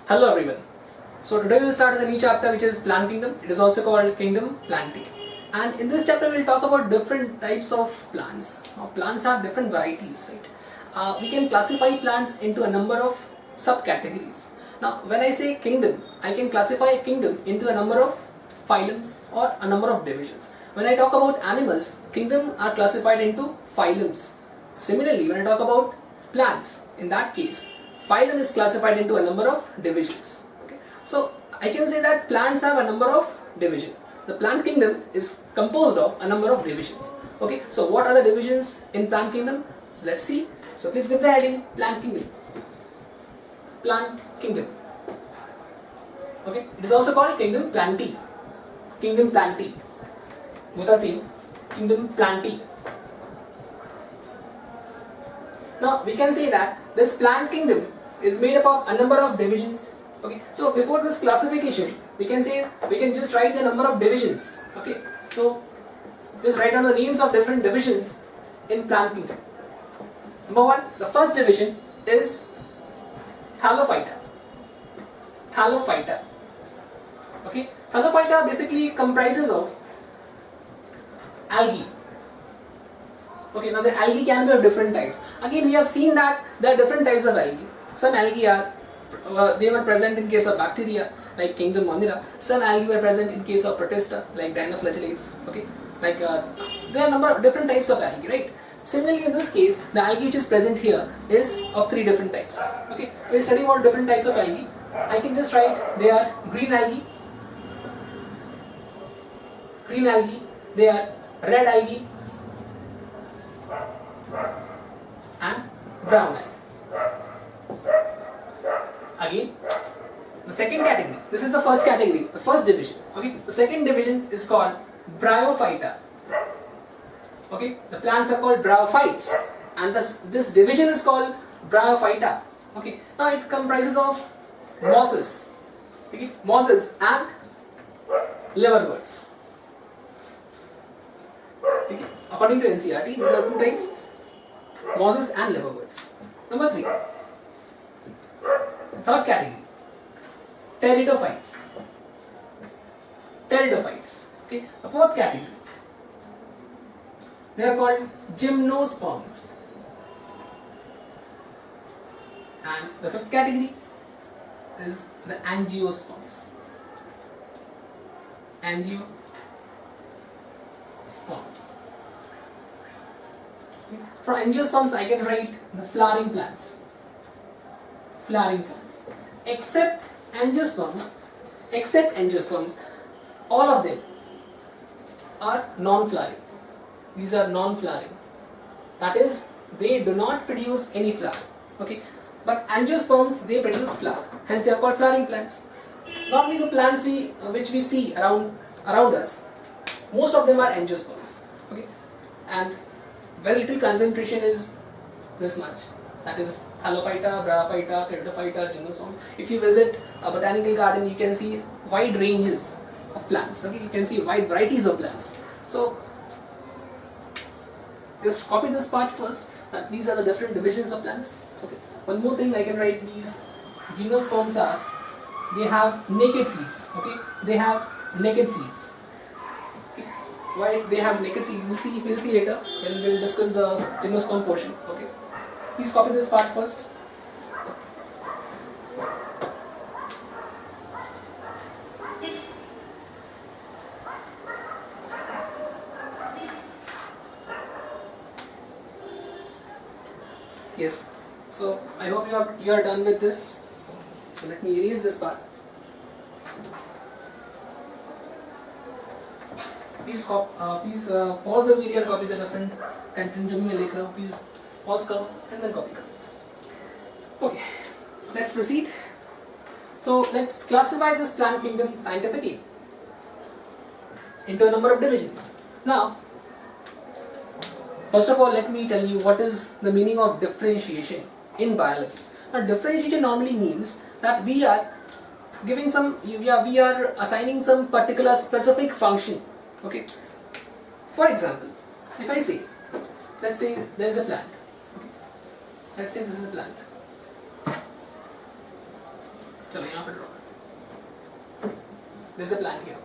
Hello everyone. So today we will start with a new chapter which is Plant Kingdom. It is also called Kingdom Plantae. And in this chapter we will talk about different types of plants. Now plants have different varieties, right? We can classify plants into a number of subcategories. Now when I say kingdom, I can classify a kingdom into a number of phylums or a number of divisions. When I talk about animals, kingdom are classified into phylums. Similarly, when I talk about plants, in that case, phylum is classified into a number of divisions. Okay? So I can say that plants have a number of divisions. The plant kingdom is composed of a number of divisions. Okay, so what are the divisions in plant kingdom? So let's see. So please give the heading plant kingdom. Plant kingdom. Okay, it is also called kingdom plantae. Kingdom plantae. Both are same. Kingdom plantae. Now we can say that this plant kingdom is made up of a number of divisions. Okay, so before this classification, we can just write the number of divisions. Okay, so just write down the names of different divisions in plant kingdom. Number one, the first division is Thallophyta. Thallophyta. Okay, Thallophyta basically comprises of algae. Okay, now the algae can be of different types. Again, we have seen that there are different types of algae. Some algae are they were present in case of bacteria like Kingdom Monera. Some algae were present in case of Protista like dinoflagellates. Okay, like there are a number of different types of algae, right? Similarly, in this case, the algae which is present here is of three different types. Okay, we are studying about different types of algae. I can just write they are green algae, they are red algae, and brown algae. Again, the second category, this is the first category, the first division. Okay, the second division is called Bryophyta. Okay, the plants are called bryophytes, and this division is called Bryophyta. Okay, now it comprises of mosses, okay, mosses and liverworts. Okay, according to NCERT, these are two types, mosses and liverworts. Number three, third category, pteridophytes. Pteridophytes. Okay, the fourth category, they are called gymnosperms. And the fifth category is the angiosperms. Angiosperms. For angiosperms, I can write the flowering plants. Flowering plants. Except angiosperms, all of them are non-flowering. These are non-flowering. That is, they do not produce any flower. Okay, but angiosperms, they produce flower. Hence, they are called flowering plants. Normally, the plants which we see around us, most of them are angiosperms. Okay, and very little concentration is this much. That is Thallophyta, Bryophyta, Pteridophyta, Gymnosperms. If you visit a botanical garden, you can see wide ranges of plants. Okay, you can see wide varieties of plants. So just copy this part first. These are the different divisions of plants. Okay. One more thing I can write, these gymnosperms are, they have naked seeds. Okay, they have naked seeds. Okay. Why they have naked seeds? We'll see later when we'll discuss the gymnosperm portion. Okay. Please copy this part first. Yes. So I hope you are done with this. So let me erase this part. Please pause the video and copy the different content जो भी मैं लिख रहा हूँ. Please pause करो and then copy करो. Okay. Let's proceed. So let's classify this plant kingdom scientifically into a number of divisions. Now, first of all, let me tell you what is the meaning of differentiation in biology. Now, differentiation normally means that we are assigning some particular specific function. Okay. For example, if I say, let's say there is a plant. Okay. Let's say this is a plant. चलो यहाँ पे draw. There's a plant here.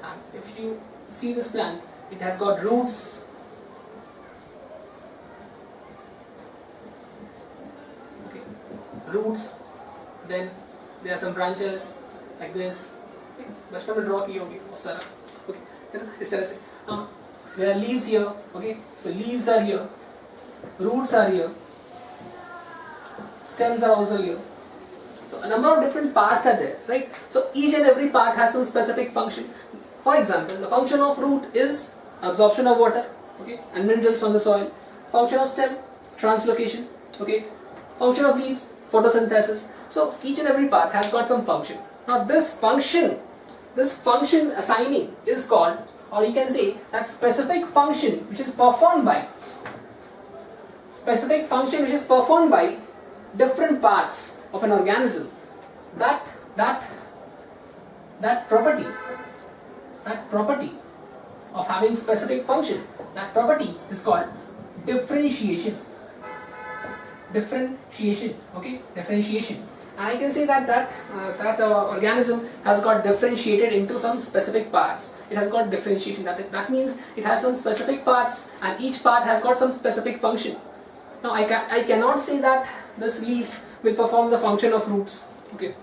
And if you see this plant, it has got roots. Okay, roots. Then there are some branches like this. बचपन में draw की होगी बहुत सारा. Okay, है ना इस तरह से. There are leaves here. Okay, so leaves are here. Roots are here. Stems are also here. So a number of different parts are there, right? So each and every part has some specific function. For example, the function of root is absorption of water, okay, and minerals from the soil. Function of stem, translocation, okay. Function of leaves, photosynthesis. So each and every part has got some function. Now this function assigning is called, or you can say that specific function which is performed by different parts of an organism, that property of having specific function, that property is called differentiation. Okay, differentiation. And I can say that organism has got differentiated into some specific parts. It has got differentiation. That means it has some specific parts, and each part has got some specific function. Now I cannot say that this leaf will perform the function of roots. Okay,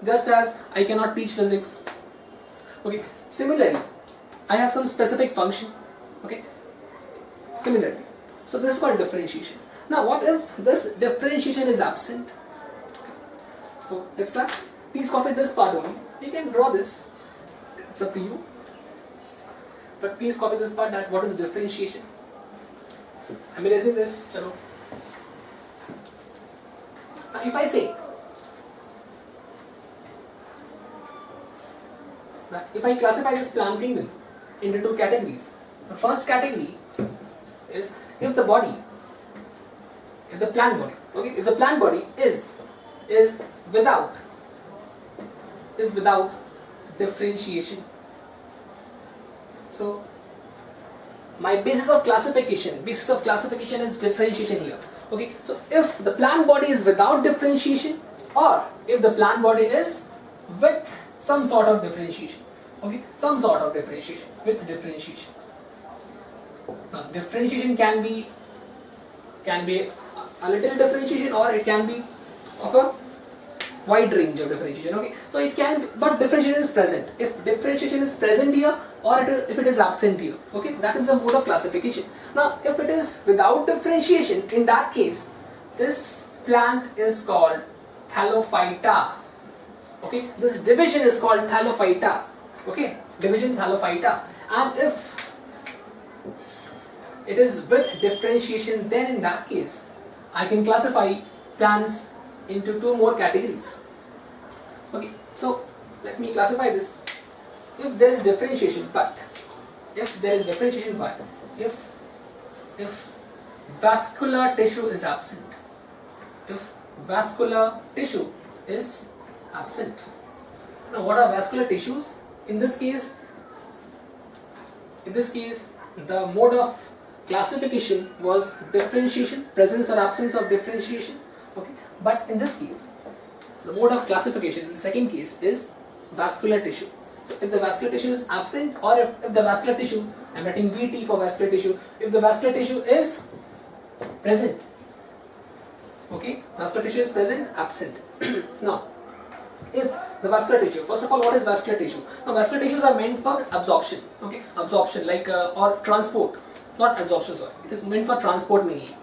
just as I cannot teach physics. Okay, similarly, I have some specific function. Okay, similarly, so this is called differentiation. Now, what if this differentiation is absent? So let's start. Please copy this part only. You can draw this. It's up to you. But please copy this part. That what is differentiation? I'm erasing this. Chalo. Now, if I say that if I classify this plant kingdom into two categories, the first category is if the plant body is without differentiation. So my basis of classification is differentiation here. Okay, so if the plant body is without differentiation, or if the plant body is with some sort of differentiation. Okay, some sort of differentiation, with differentiation. Now differentiation can be a little differentiation, or it can be of a wide range of differentiation. Okay, so it can be, but differentiation is present. If differentiation is present here, or if it is absent here, okay, that is the mode of classification. Now if it is without differentiation, in that case this plant is called Thallophyta. Okay, this division is called Thallophyta. Okay, division Thallophyta. And if it is with differentiation, then in that case I can classify plants into two more categories. Okay, so let me classify this. If there is differentiation, but if vascular tissue is absent, now what are vascular tissues? In this case, the mode of classification was differentiation, presence or absence of differentiation. Okay, but in this case, the mode of classification in the second case is vascular tissue. So if the vascular tissue is absent, or if the vascular tissue, I am writing VT for vascular tissue, if the vascular tissue is present, okay, vascular tissue is present, absent. Now, if the vascular tissue, first of all, what is vascular tissue? Now, vascular tissues are meant for absorption, okay, absorption like or transport, not absorption, sorry, it is meant for transport mainly.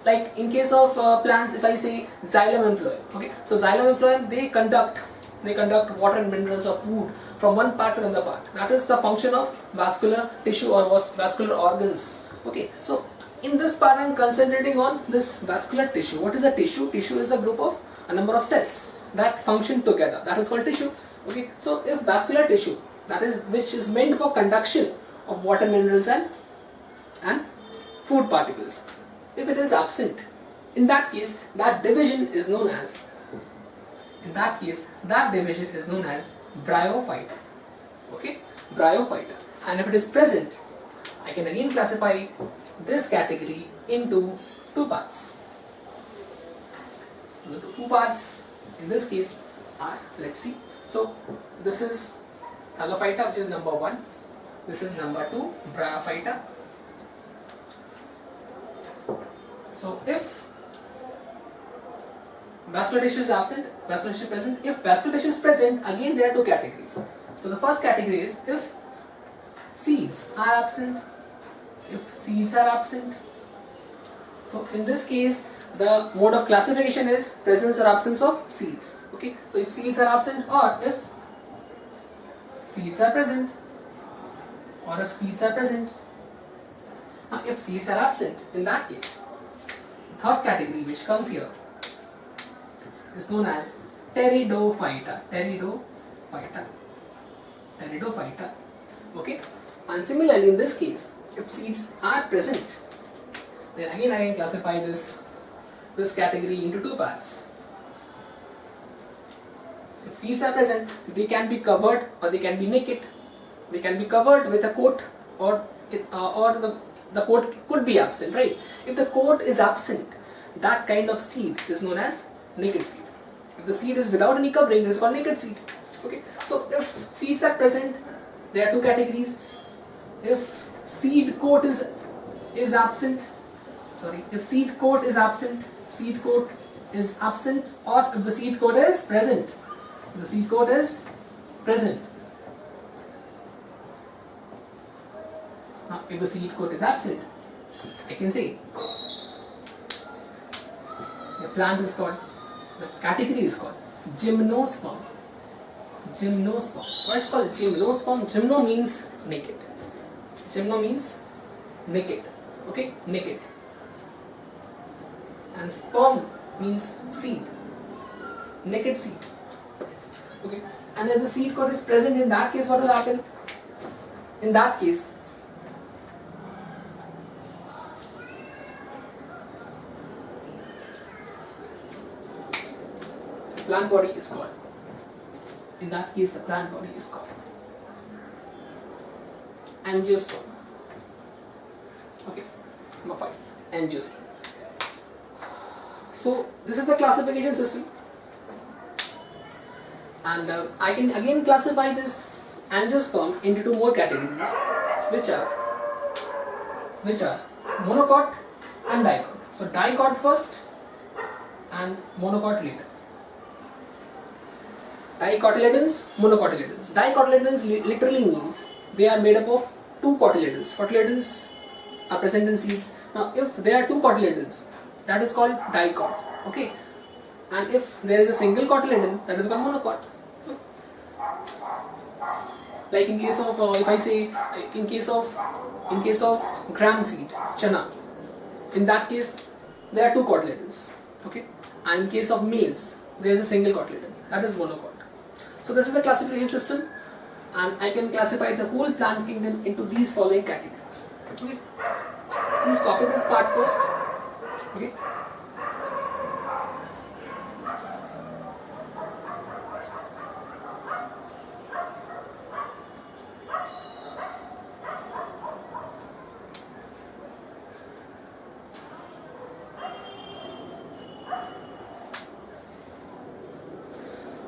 Like in case of plants, if I say xylem and phloem, okay, so xylem and phloem, they conduct water and minerals of food from one part to another part. That is the function of vascular tissue or vascular organs. Okay, so in this part I am concentrating on this vascular tissue. What is a tissue? Tissue is a group of a number of cells that function together. That is called tissue. Okay, so if vascular tissue, that is which is meant for conduction of water, minerals and food particles, if it is absent, in that case that division is known as bryophyta. Okay, bryophyta. And if it is present, I can again classify this category into two parts. So the two parts in this case are. Let's see. So this is Thallophyta, which is number 1. This is number 2, Bryophyta. So if vascular tissue is absent, vascular tissue present. If vascular tissue is present, again there are 2 categories. So the first category is if seeds are absent. If seeds are absent. So in this case, the mode of classification is presence or absence of seeds. Okay. So if seeds are absent, or if seeds are present, or if seeds are present. Now if seeds are absent, in that case, third category which comes here is known as Pteridophyta. Pteridophyta. Pteridophyta. Okay. And similarly, in this case, if seeds are present, then again I can classify this category into 2 parts. If seeds are present, they can be covered or they can be naked. They can be covered with a coat, or the coat could be absent, right? If the coat is absent, that kind of seed is known as naked seed. If the seed is without any covering, it is called naked seed. Okay. So if seeds are present, there are 2 categories. If seed coat is absent, if seed coat is absent, or if the seed coat is present. The seed coat is present. Now, if the seed coat is absent, I can say the plant is called, the category is called Gymnosperm. Gymnosperm. What is called Gymnosperm? Gymno means naked. Gymno means naked. Okay, naked. And sperm means seed. Naked seed. Okay. And if the seed coat is present, in that case, what will happen? In that case, the plant body is called. In that case, the plant body is called angiosperm. Okay. Number 5. Angiosperm. So this is the classification system. And I can again classify this angiosperm into 2 more categories, which are monocot and dicot. So dicot first and monocot later. Dicotyledons, monocotyledons. Dicotyledons literally means they are made up of 2 cotyledons. Cotyledons are present in seeds. Now if there are 2 cotyledons, that is called dicot. Okay. And if there is a single cotyledon, that is called monocot. Like in case of, if I say, in case of gram seed, chana, in that case there are 2 cotyledons. Okay. And in case of maize, there is a single cotyledon, that is monocot. So this is the classification system, and I can classify the whole plant kingdom into these following categories. Okay. Please copy this part first. Okay.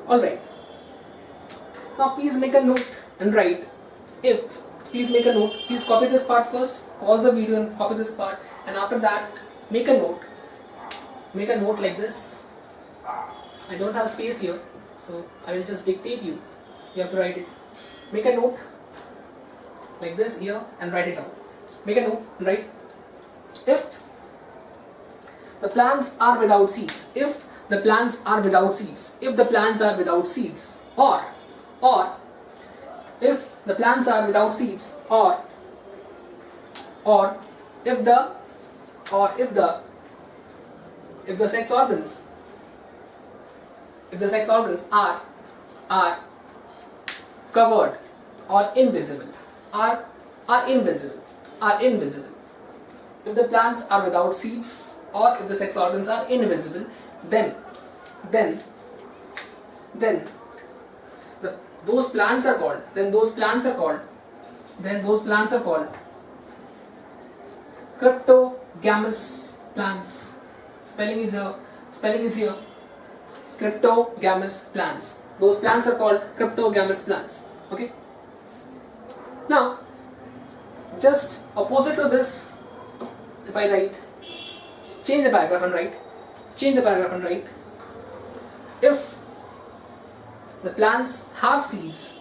Alright. Now please make a note and write. Please make a note, please copy this part first, pause the video and copy this part, and after that make a note. Make a note like this. I don't have space here, so I will just dictate you. You have to write it. Make a note like this here and write it down. Make a note and write. If the plants are without seeds, if the plants are without seeds, if the plants are without seeds, or if the plants are without seeds, or if the sex organs are covered or invisible, are invisible. If the plants are without seeds, or if the sex organs are invisible, then those plants are called cryptogamous plants. Spelling is here. cryptogamous plants. Those plants are called cryptogamous plants. Okay. Now, just opposite to this, if I write, change the paragraph and write, change the paragraph and write, if the plants have seeds,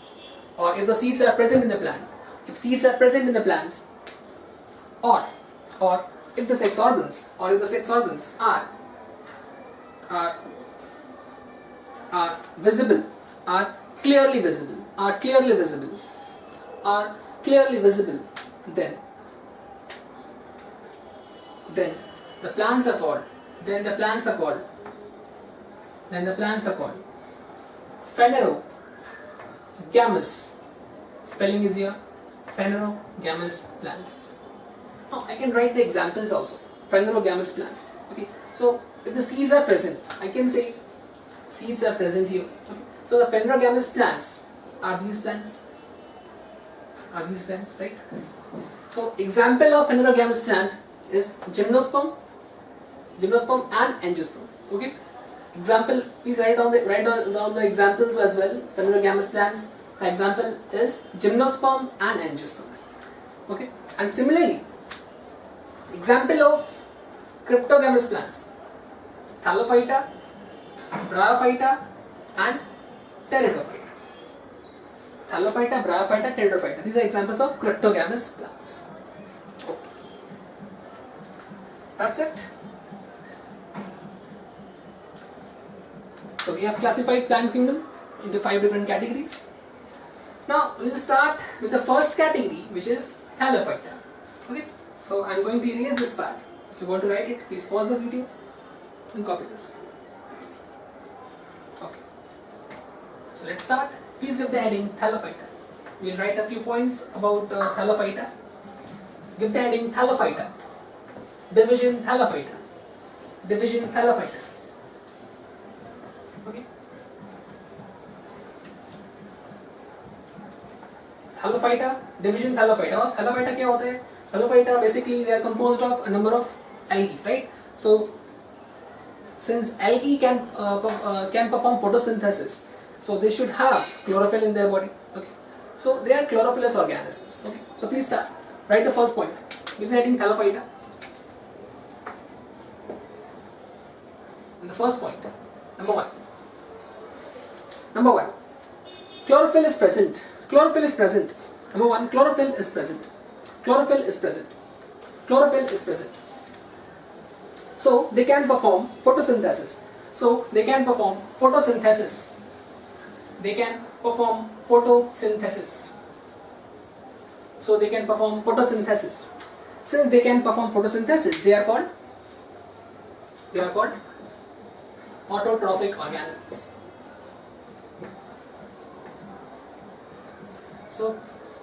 or if the seeds are present in the plant, if seeds are present in the plants, or if the sex organs, are visible, are clearly visible, then the plants are called phanerogamous. Spelling is here, phanerogamous plants. Now I can write the examples also. Phanerogamous plants. Okay. So if the seeds are present, I can say seeds are present here. Okay. So the phanerogamous plants are these plants. Right? So example of phanerogamous plant is gymnosperm and angiosperm. Okay. Example, please write down the examples as well. Phanerogamous plants. The example is gymnosperm and angiosperm. Okay. And similarly, example of cryptogamous plants: Thallophyta, Bryophyta, and Pteridophyta. These are examples of cryptogamous plants. Okay. That's it. So we have classified plant kingdom into 5 different categories. Now we will start with the first category, which is Thallophyta. Okay. So I am going to erase this part. If you want to write it, please pause the video and copy this. Okay. So let's start. Please give the heading Thallophyta. We will write a few points about Thallophyta. Give the heading Thallophyta. Division Thallophyta. Okay. Thallophyta, division Thallophyta. और Thallophyta क्या होता है? Thallophyta basically they are composed of a number of algae, right? So since algae can perform photosynthesis, so they should have chlorophyll in their body. Okay. So they are chlorophyllous organisms. Okay. So please start. Write the first point. Give the heading Thallophyta. And the first point, number one. Chlorophyll is present. Number one, chlorophyll is present. So they can perform photosynthesis. So since they can perform photosynthesis, they are called autotrophic organisms. So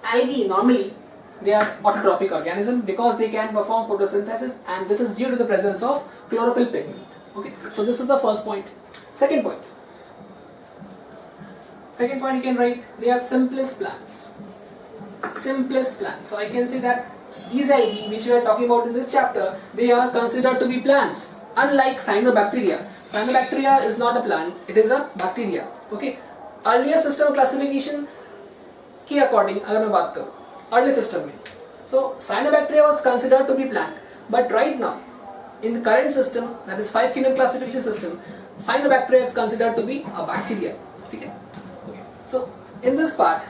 algae normally they are autotrophic organisms because they can perform photosynthesis, and this is due to the presence of chlorophyll pigment. Okay, so this is the first point. Second point you can write, they are simplest plants. So I can say that these algae which we are talking about in this chapter, they are considered to be plants, unlike cyanobacteria. Cyanobacteria is not a plant, it is a bacteria. Okay, earlier system classification के according अगर मैं बात करूँ early system में, so cyanobacteria was considered to be plant, but right now in the current system, that is 5 kingdom classification system, cyanobacteria is considered to be a bacteria. Okay. So in this part,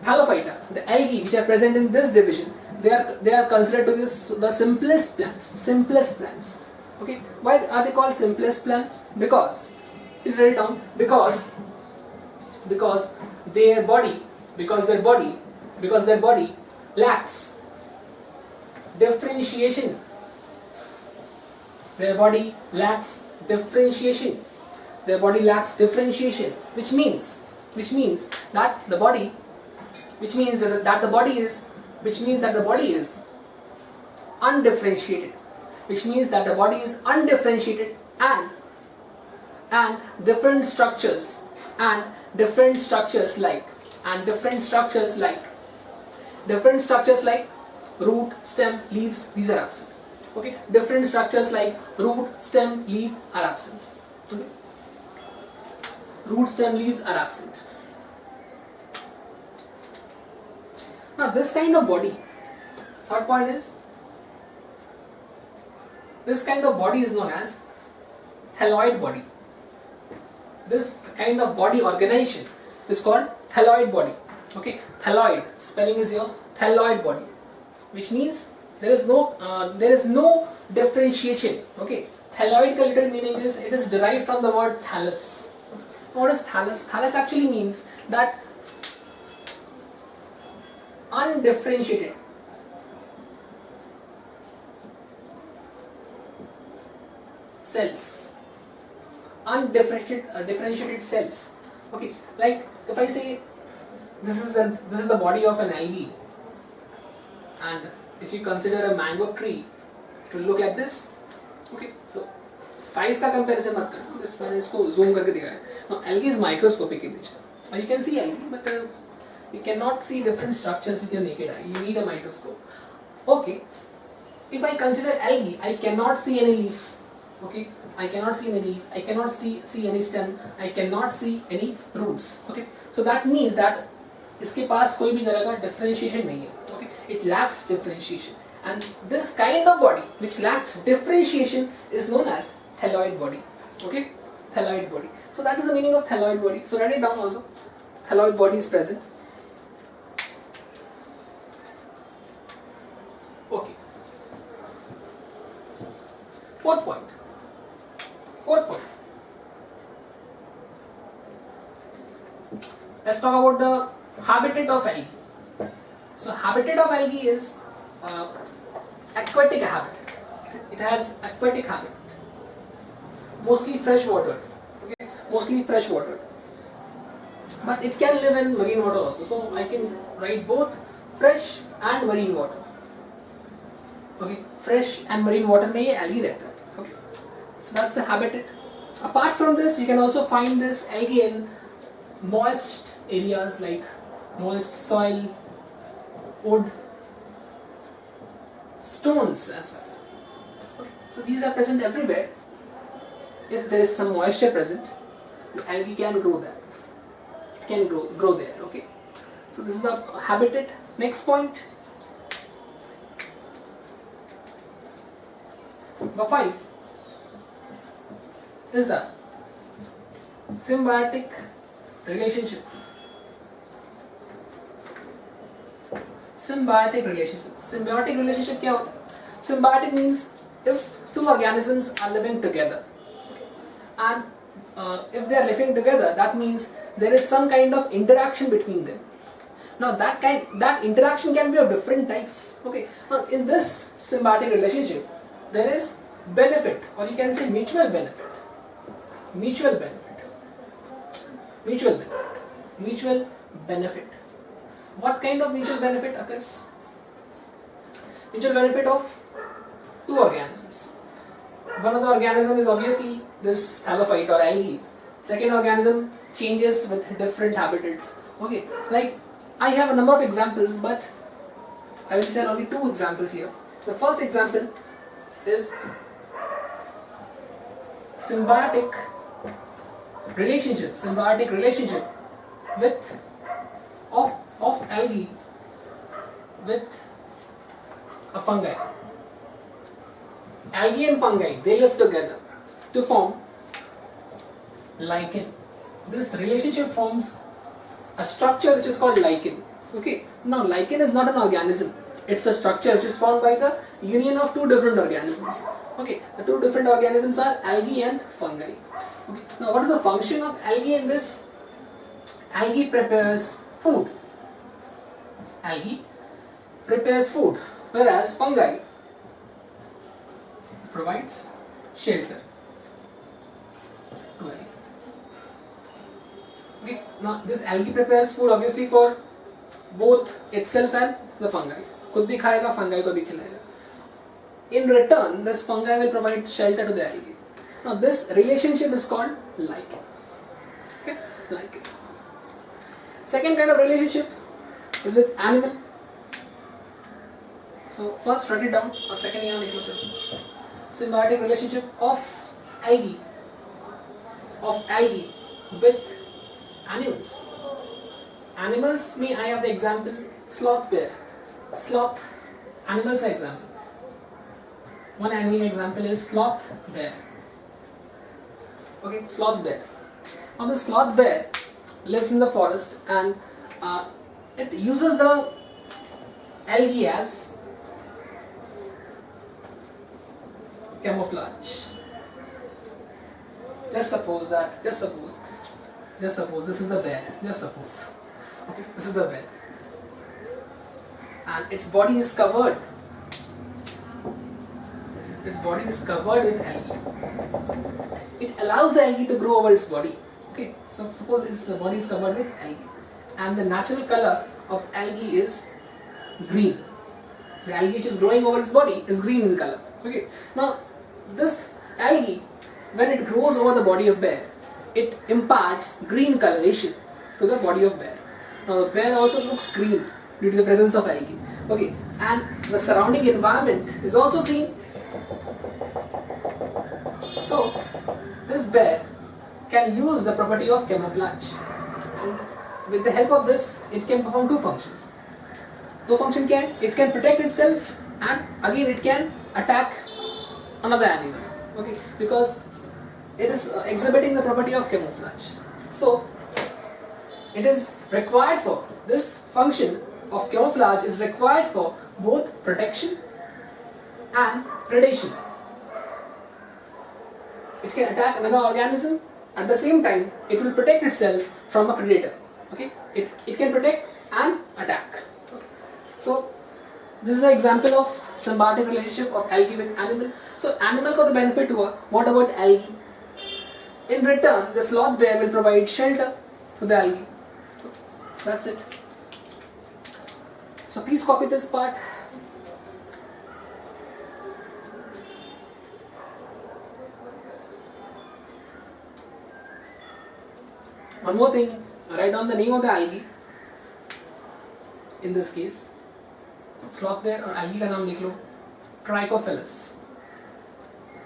Thallophyta, the algae which are present in this division, they are considered to be the simplest plants. Okay. Why are they called simplest plants? Because, please write it down, because their body lacks differentiation. Their body lacks differentiation, which means that the body is undifferentiated, and different structures like root, stem, leaves, these are absent. Okay, different structures like root, stem, leaf are absent. Okay, root, stem, leaves are absent. Now this kind of body, third point is, this kind of body is known as thalloid body. This kind of body organization is called thalloid body. Okay, thalloid, spelling is here, thalloid body, which means there is no differentiation. Okay, thalloid ka literal meaning is, it is derived from the word thallus. What is thallus? Thallus actually means that undifferentiated. Cells, differentiated cells. Okay, like if I say this is the body of an algae, and if you consider a mango tree, it will look like this. Okay, so size का comparison मत करना, बस मैंने इसको zoom करके दिखाया. Now algae is microscopic in nature. Now you can see algae, but you cannot see different structures with your naked eye. You need a microscope. Okay, if I consider algae, I cannot see any leaf. Okay, I cannot see any leaf, I cannot see any stem, I cannot see any roots. Okay, so that means that इसके पास कोई भी तरह का differentiation नहीं है. Okay, it lacks differentiation, and this kind of body which lacks differentiation is known as thalloid body. Okay, thalloid body. So that is the meaning of thalloid body. So write it down also. Thalloid body is present. Okay. Fourth point. Let's talk about the habitat of algae. So habitat of algae is aquatic habitat. It has aquatic habitat. Mostly fresh water. Okay, mostly fresh water. But it can live in marine water also. So I can write both fresh and marine water. Okay, fresh and marine water में ये algae रहता है. Okay, so that's the habitat. Apart from this, you can also find this algae in moist areas like moist soil, wood, stones as well. Okay, so these are present everywhere. If there is some moisture present, the algae can grow there. It can grow there. Okay, so this is the habitat. Next point. Number 5 is the symbiotic relationship. Symbiotic relationship. Symbiotic relationship क्या होता है? Symbiotic means if two organisms are living together, okay, and if they are living together, that means there is some kind of interaction between them. Now that interaction can be of different types. Okay. Now in this symbiotic relationship, there is benefit, or you can say mutual benefit. Mutual benefit. Mutual benefit. Mutual benefit. What kind of mutual benefit occurs? Mutual benefit of two organisms. One of the organism is obviously this thallophyte or algae. Second organism changes with different habitats. Okay, like I have a number of examples, but I will tell only two examples here. The first example is symbiotic relationship with of algae with a fungi. Algae and fungi, they live together to form lichen. This relationship forms a structure which is called lichen. Okay. Now lichen is not an organism. It's a structure which is formed by the union of two different organisms. Okay. The two different organisms are algae and fungi. Okay. Now what is the function of algae in this? Algae prepares food. Algae prepares food, whereas fungi provides shelter to algae. Okay. Now this algae prepares food obviously for both itself and the fungi. खुद भी खाएगा, fungi को भी खिलाएगा. In return, this fungi will provide shelter to the algae. Now this relationship is called lichen. Okay, lichen. Second kind of relationship is with animal. So first write it down, or second यहाँ लिख लो. Symbiotic relationship of algae with animals. Animals mean, I have the example sloth bear. Sloth, animals example. One animal example is sloth bear. Okay, sloth bear. Now the sloth bear lives in the forest and it uses the algae as camouflage. Just suppose this is the bear. Just suppose. Okay, this is the bear. And its body is covered. Its body is covered with algae. It allows the algae to grow over its body. Okay, so suppose its body is covered with algae, and the natural color of algae is green. The algae which is growing over its body is green in color. Okay, now this algae, when it grows over the body of bear, it imparts green coloration to the body of bear. Now the bear also looks green due to the presence of algae. Okay, and the surrounding environment is also green. So this bear can use the property of camouflage, and with the help of this it can perform two functions. The function it can protect itself, and again it can attack another animal. Okay, because it is exhibiting the property of camouflage. So it is required for this function of camouflage is required for both protection and predation. It can attack another organism, at the same time it will protect itself from a predator. Okay, it can protect and attack. Okay. So this is the example of symbiotic relationship of algae with animal. So animal को तो benefit हुआ. What about algae? In return, the sloth bear will provide shelter to the algae. So that's it. So please copy this part. One more thing, write down the name of the algae. In this case, sloth bear और algae का नाम लिख लो. Trichophilus.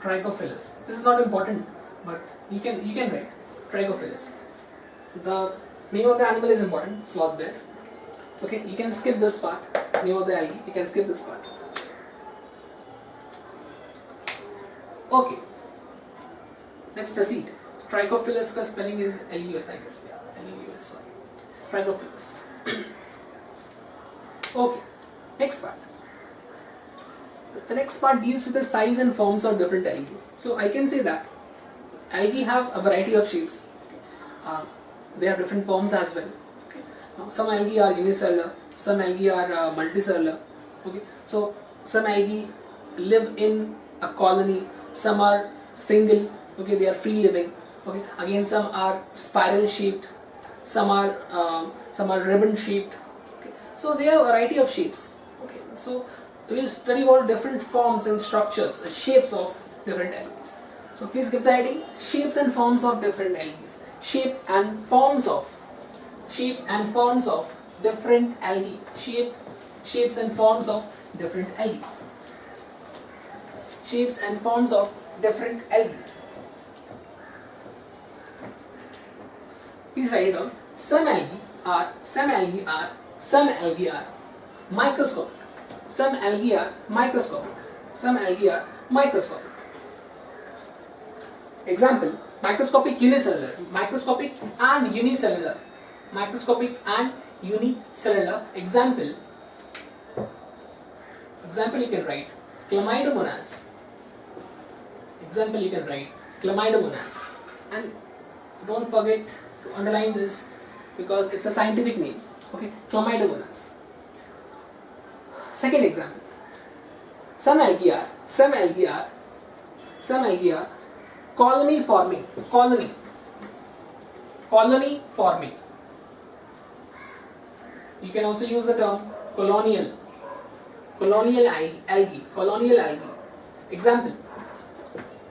Trichophilus. This is not important, but you can write Trichophilus. The name of the animal is important. Sloth bear. Okay, you can skip this part. Name of the algae. You can skip this part. Okay. Let's proceed. Trichophilus का spelling is L-U-S, I guess. Yeah, L-U-S. Trichophilus. Okay. Next part. The next part deals with the size and forms of different algae. So I can say that algae have a variety of shapes. They have different forms as well. Okay. Now some algae are unicellular, some algae are multicellular. Okay. So some algae live in a colony, some are single. Okay, they are free living. Okay. Again, some are spiral shaped, some are ribbon shaped. Okay. So they have a variety of shapes. Okay. So we will study about different forms and structures, shapes of different algae. So please give the heading: shapes and forms of different algae. Shapes and forms of different algae. Shapes and forms of different algae. Shapes and forms of different algae. Please write it down. Some algae are microscopic. Some algae are microscopic. Some algae are microscopic. Example: microscopic unicellular, microscopic and unicellular, microscopic and unicellular. Example you can write Chlamydomonas. Example you can write Chlamydomonas, and don't forget to underline this because it's a scientific name. Okay, Chlamydomonas. Second example: some algae are colony forming. You can also use the term colonial algae. Example: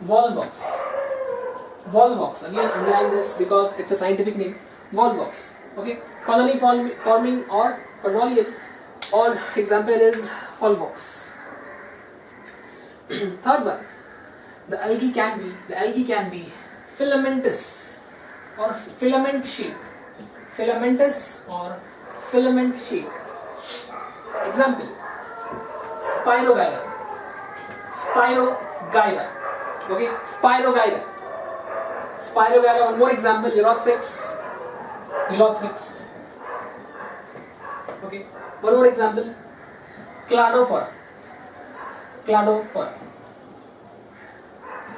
Volvox. Again, underline this because it's a scientific name. Volvox. Okay, colony forming or colonial. Or example is Volvox. Third one, the algae can be filamentous. or filament shape, filamentous or filament shape. Example, Spirogyra, Spirogyra, okay, Spirogyra, Spirogyra. One more example, Urothrix, Urothrix, okay. One more example, Cladophora, Cladophora.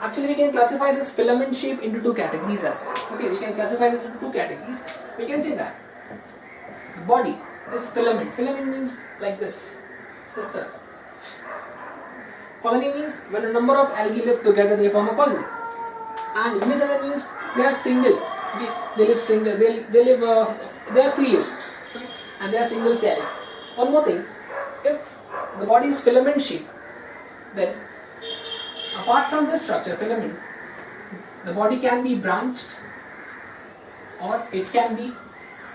Actually, we can classify this filament shape into two categories as well. Okay, we can classify this into two categories. We can say that the body is filament. Filament means like this तरह. Colony means when a number of algae live together, they form a colony. And unicellular means they are single. Okay, they live single. They are free living. Okay, and they are single cell. One more thing, if the body is filament shape, then apart from this structure, filament, the body can be branched or it can be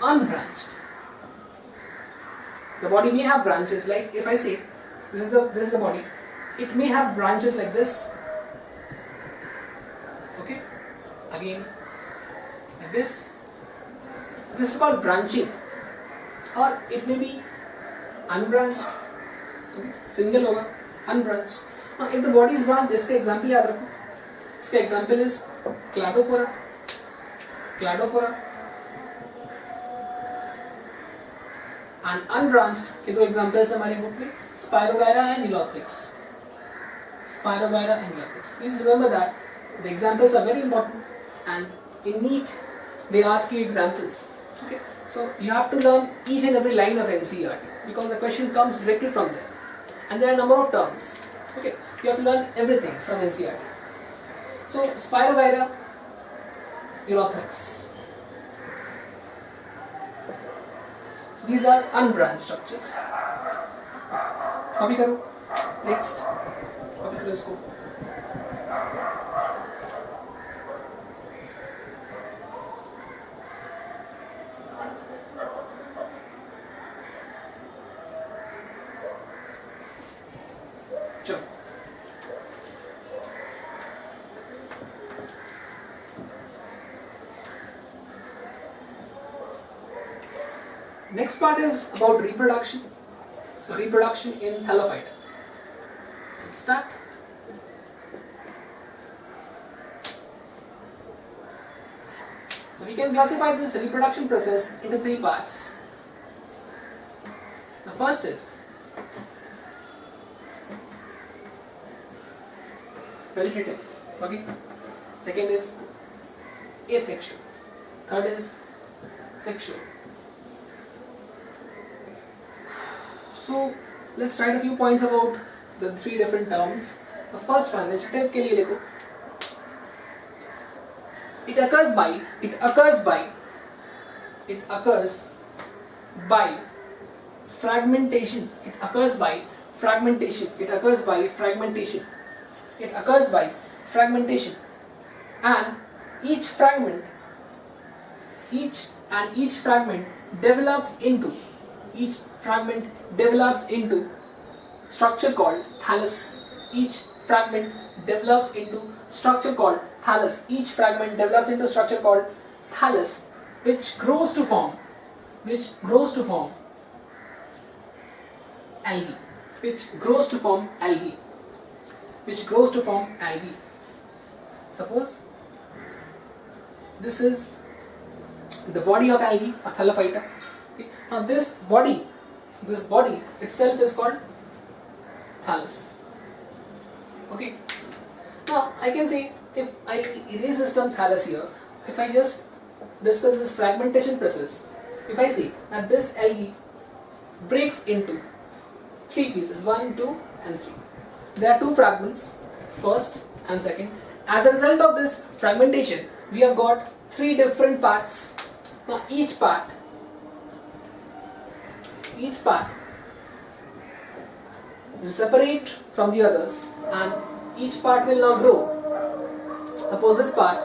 unbranched. The body may have branches, like if I say this is the body, it may have branches like this. Okay, again like this. This is called branching, or it may be unbranched. Okay, single होगा, unbranched. Now, if the body is branched, इसका example याद रखो. इसका example is Cladophora. Cladophora. And unbranched के दो examples हमारे book में Spirogyra and Elothrix. Spirogyra and Elothrix. Please remember that the examples are very important, and in NEET they ask you examples. Okay, so you have to learn each and every line of NCERT because the question comes directly from there, and there are a number of terms. Okay, you have to learn everything from NCERT. So Spirogyra, Elothrix. So these are unbranched structures. Copy करो. Next. Copy करो इसको. चलो. Next part is about reproduction. So reproduction in Thallophyta. So let's start. So we can classify this reproduction process into three parts. The first is vegetative. Okay. Second is asexual. Third is sexual. So let's write a few points about the three different terms. The first one, vegetative के लिए देखो. It occurs by fragmentation. It occurs by fragmentation. And each fragment develops into structure called thallus. Each fragment develops into structure called thallus. Which grows to form algae. Suppose this is the body of algae, a Thallophyta. Okay. Now this body itself is called thallus. Okay. Now I can say, if I erase this term thallus here, if I just discuss this fragmentation process, if I say that this algae breaks into three pieces, 1, 2 and 3. There are two fragments, first and second. As a result of this fragmentation, we have got three different parts. Now each part will separate from the others, and each part will now grow. Suppose this part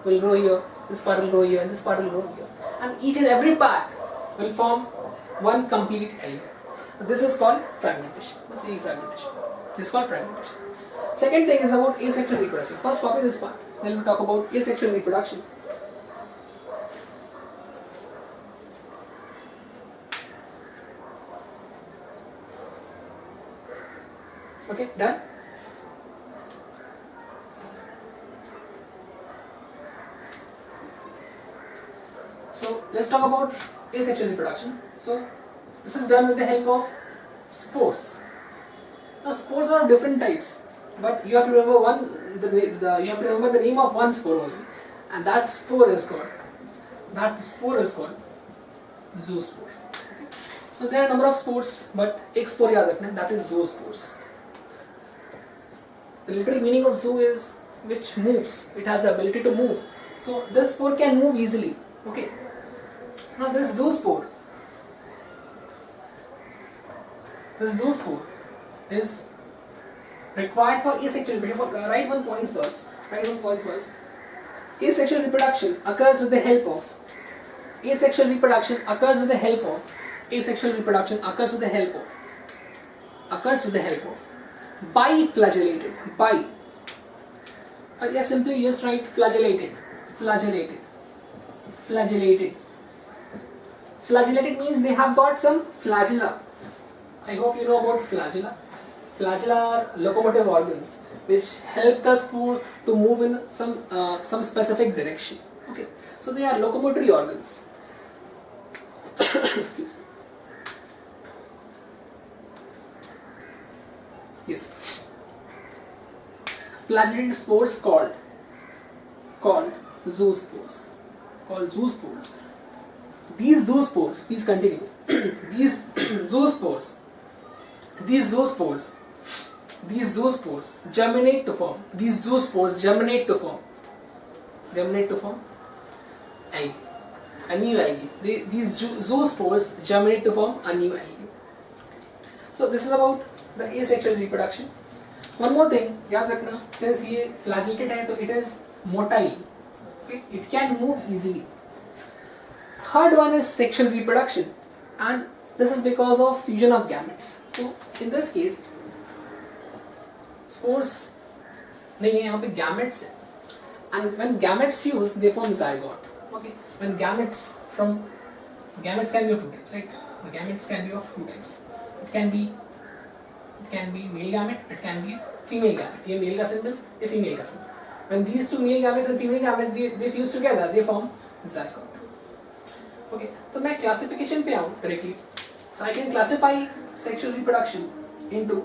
will grow here, this part will grow here, and this part will grow here, and each and every part will form one complete algae. This is called fragmentation. This is called fragmentation. Second thing is about asexual reproduction. First copy this part, then we'll talk about asexual reproduction. Okay, done. So let's talk about asexual reproduction. So this is done with the help of spores. Now spores are of different types, but you have to remember you have to remember the name of one spore only, and that spore is called zoospore. Okay. So there are a number of spores, but एक spore याद रखना, that is zoospores. The literal meaning of zoo is which moves. It has the ability to move. So this spore can move easily. Okay. Now this zoospore is required for asexual reproduction. Write one point first. Asexual reproduction occurs with the help of biflagellated. Yes, simply just write flagellated. Flagellated means they have got some flagella. I hope you know about flagella. Flagella are locomotive organs which help the spores to move in some specific direction. Okay, so they are locomotory organs. Excuse me. Yes. Flagellated spores called zoospores. These zoospores, please continue. These zoospores germinate to form algae, a new algae. These zoospores germinate to form a new algae. So this is about the asexual reproduction. One more thing, याद रखना, since ये flagellated है तो it is motile. Okay? It can move easily. Third one is sexual reproduction, and this is because of fusion of gametes. So in this case, spores नहीं है, यहाँ पे gametes है, and when gametes fuse, they form zygote. Okay, when gametes can be of two types, right? The gametes can be of two types. It can be male gamete, it can be female gamete. ये male का symbol, ये female का symbol. When these two male gametes and female gametes they fuse together, they form zygote. Okay, तो मैं classification पे आऊँ directly. So I can classify sexual reproduction into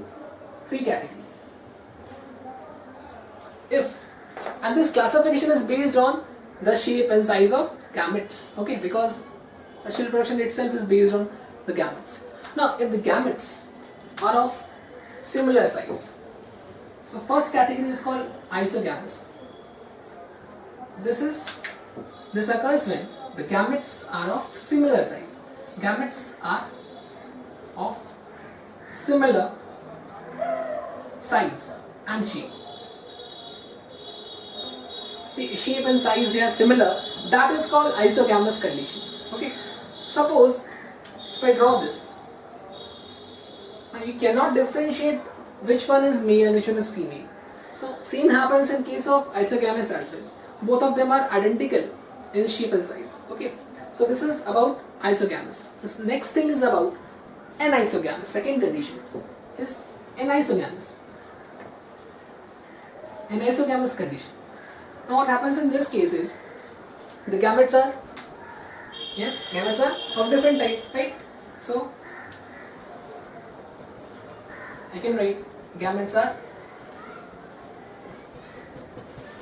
three categories. And this classification is based on the shape and size of gametes. Okay, because sexual reproduction itself is based on the gametes. Now, if the gametes are of similar size, so first category is called isogamous. This occurs when the gametes are of similar size. Gametes are of similar size and shape. Shape and size, they are similar. That is called isogamous condition. Okay. Suppose if I draw this, you cannot differentiate which one is male and which one is female. So same happens in case of isogamous as well. Both of them are identical in shape and size. Okay. So this is about isogamous. This next thing is about anisogamous. Second condition is anisogamous. Anisogamous condition. Now what happens in this case is the gametes are of different types, right? So I can write gametes are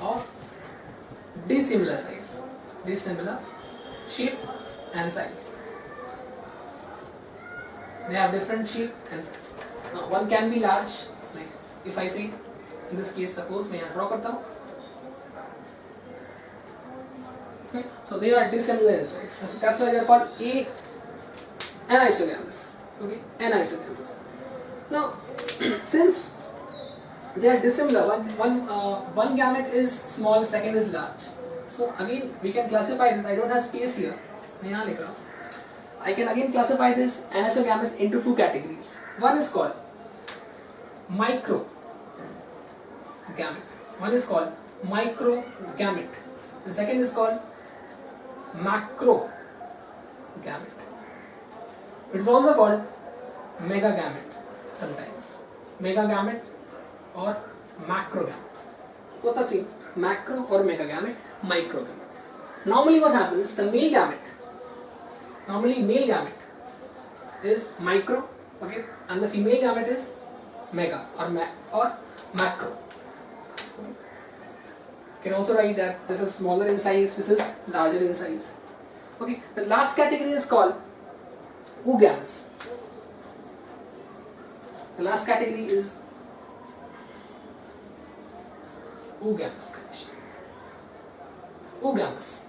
of dissimilar size, dissimilar shape and size. They have different shape and size. Now one can be large, like if I say in this case, suppose मैं यहाँ draw करता हूँ. Okay. So they are dissimilar in size. That's why they are called anisogamous. Okay, anisogamous. Now, since they are dissimilar, one gamete is small, second is large. So again, we can classify this. I don't have space here. I can again classify this anisogamous into two categories. One is called microgamete. One is called microgamete. The second is called macrogamete. It is also called megagamete sometimes. Megagamete or macrogamete. Both are same, macro or megagamete, microgamete. Normally what happens, the male gamete, male gamete is micro, okay, and the female gamete is mega or macro. You can also write that this is smaller in size, this is larger in size. Okay, the last category is called oogamous. The last category is oogamous condition. Oogamous.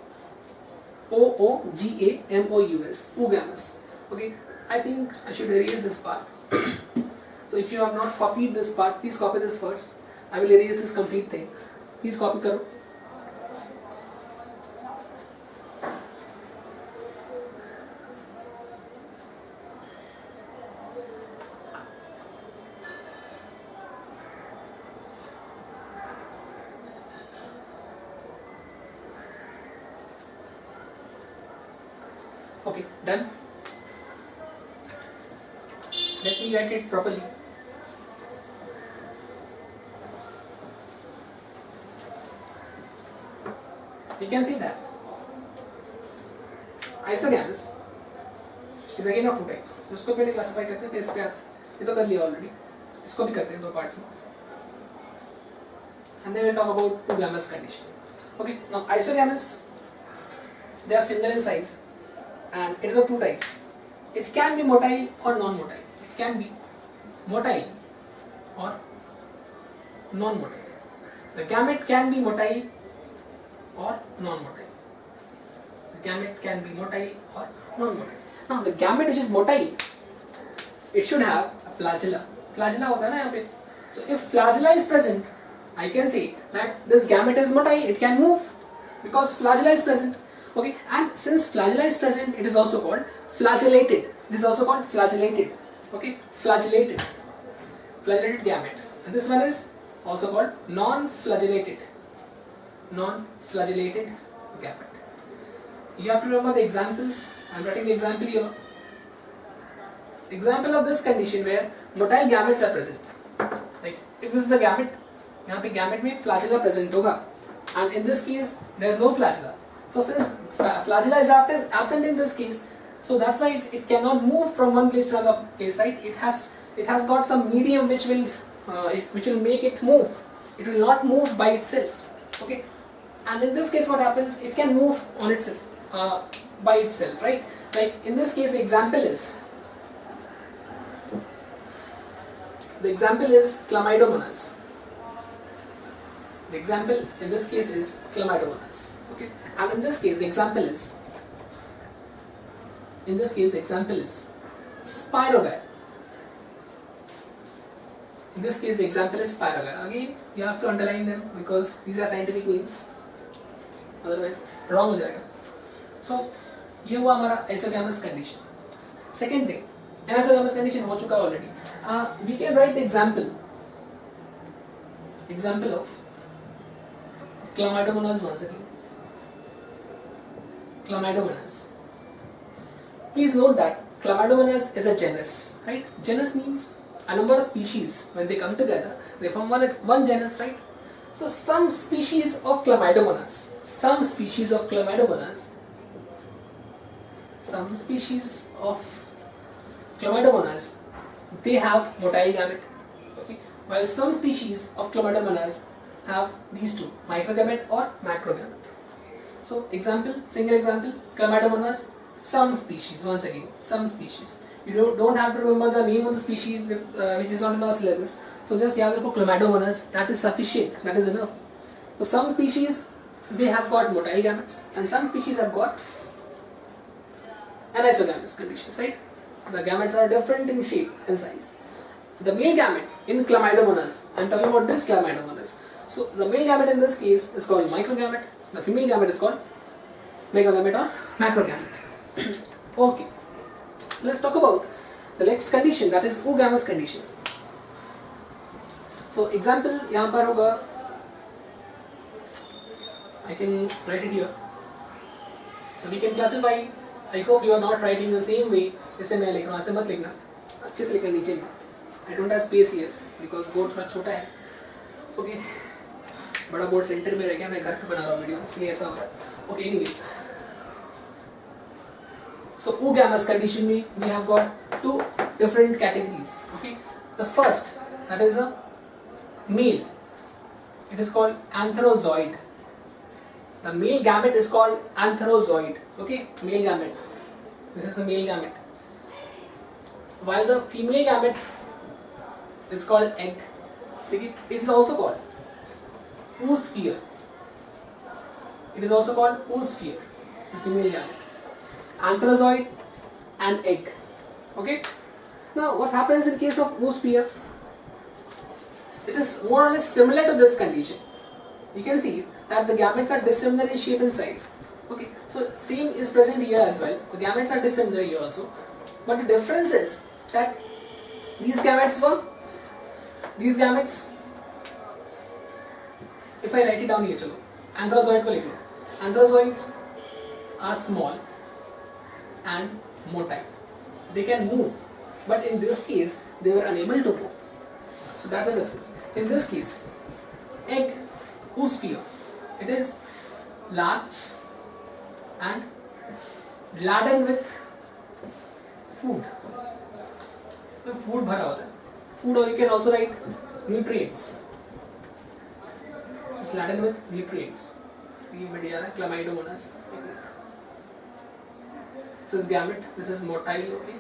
OOGAMOUS. Oogamous. Okay, I think I should erase this part. So if you have not copied this part, please copy this first. I will erase this complete thing. Please copy karo. Okay, done. Let me write it properly. You can see that isogamous is again of two types. So इसको पहले classify करते हैं, फिर इसके बाद ये तो कर लिया already. इसको भी करते हैं दो parts में. And then we'll talk about oogamous condition. Okay, now isogamous, they are similar in size, and it is of two types. It can be motile or non-motile. It can be motile or non-motile. The gamete can be motile or non-motile. The gamete can be motile or non-motile. Now the gamete which is motile, it should have a flagella. Flagella होता है ना यहाँ पे. So if flagella is present, I can say that this gamete is motile. It can move because flagella is present. Okay, and since flagella is present, it is also called flagellated. It is also called flagellated. Okay, flagellated gamete. And this one is also called non-flagellated gamete. You have to remember the examples. I am writing the example here. Example of this condition where motile gametes are present. Like if this is the gamete, यहाँ पे gamete में flagella present होगा, and in this case there is no flagella. So since flagella is absent in this case, so that's why it cannot move from one place to another place, right? It has got some medium which will make it move. It will not move by itself. Okay, and in this case what happens? It can move on itself by itself, right? Like in this case the example is Chlamydomonas. The example in this case is Chlamydomonas. Okay, and in this case the example is Spirogyre. In this case the example is Spirogyre. Again you have to underline them because these are scientific names, otherwise wrong हो जाएगा. So ये हुआ हमारा isogamous condition. Second thing, anisogamous condition हो चुका already. We can write the example of Chlamydomonas once again. Chlamydomonas. Please note that Chlamydomonas is a genus, right? Genus means a number of species. When they come together, they form one genus, right? So some species of Chlamydomonas, they have motile gamete, okay? While some species of Chlamydomonas have these two, microgamete or macrogamete. So single example, Chlamydomonas, some species, once again, some species. You don't have to remember the name of the species which is not in our syllabus. So just yaad rakho Chlamydomonas, that is sufficient, that is enough. So some species, they have got motile gametes and some species have got anisogamous conditions, right? The gametes are different in shape and size. The male gamete in Chlamydomonas, I am talking about this Chlamydomonas. So the male gamete in this case is called microgamete, the female gamete is called megagamete or macrogamete. Okay, let's talk about the next condition, that is oogamous condition. So example यहाँ पर होगा, I can write it here. So we can classify. I hope you are not writing the same way जैसे मैं लिख रहा हूँ, ऐसे मत लिखना, अच्छे से लिखना नीचे में. I don't have space here because board थोड़ा छोटा है. ओके, बड़ा बोर्ड सेंटर में रह गया, मैं घर पे बना रहा हूँ वीडियो इसलिए ऐसा हो रहा है। Okay, anyways, so oogamous condition we have got two different categories. Okay, the first, that is a male, it is called antherozoid. The male gamete is called antherozoid. Okay, male gamete, this is the male gamete, while the female gamete is called egg. Okay, it is also called oosphere. It is also called oosphere, the female gamete, antherozoid and egg. Okay, now what happens in case of oosphere? It is more or less similar to this condition. You can see that the gametes are dissimilar in shape and size. Okay, so same is present here as well. The gametes are dissimilar here also, but the difference is that these gametes, if I write it down here, chalo, antherozoids को लिख लो. Antherozoids are small and motile. They can move, but in this case they were unable to move. So that's the difference. In this case, egg oosphere, it is large and laden with food. तो food भरा होता है. Food, or you can also write nutrients. It's laden with nutrients. ये बढ़ जा रहा है Chlamydomonas. This is gamete. This is motile. Okay.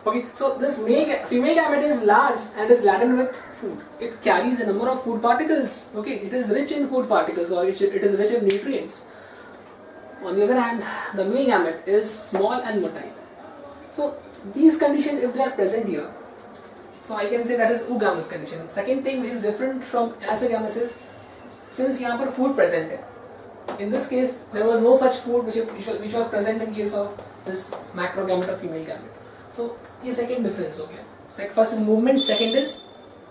Okay, so this female gamete is large and is laden with food. It carries a number of food particles. Okay, it is rich in food particles, or it is rich in nutrients. On the other hand, the male gamete is small and motile. So these conditions, if they are present here, so I can say that is oogamous condition. Second thing which is different from anisogamous is, since यहाँ पर food present है, in this case there was no such food which was present in case of this macrogamete or female gamete. So ये second difference हो गया. First is movement, second is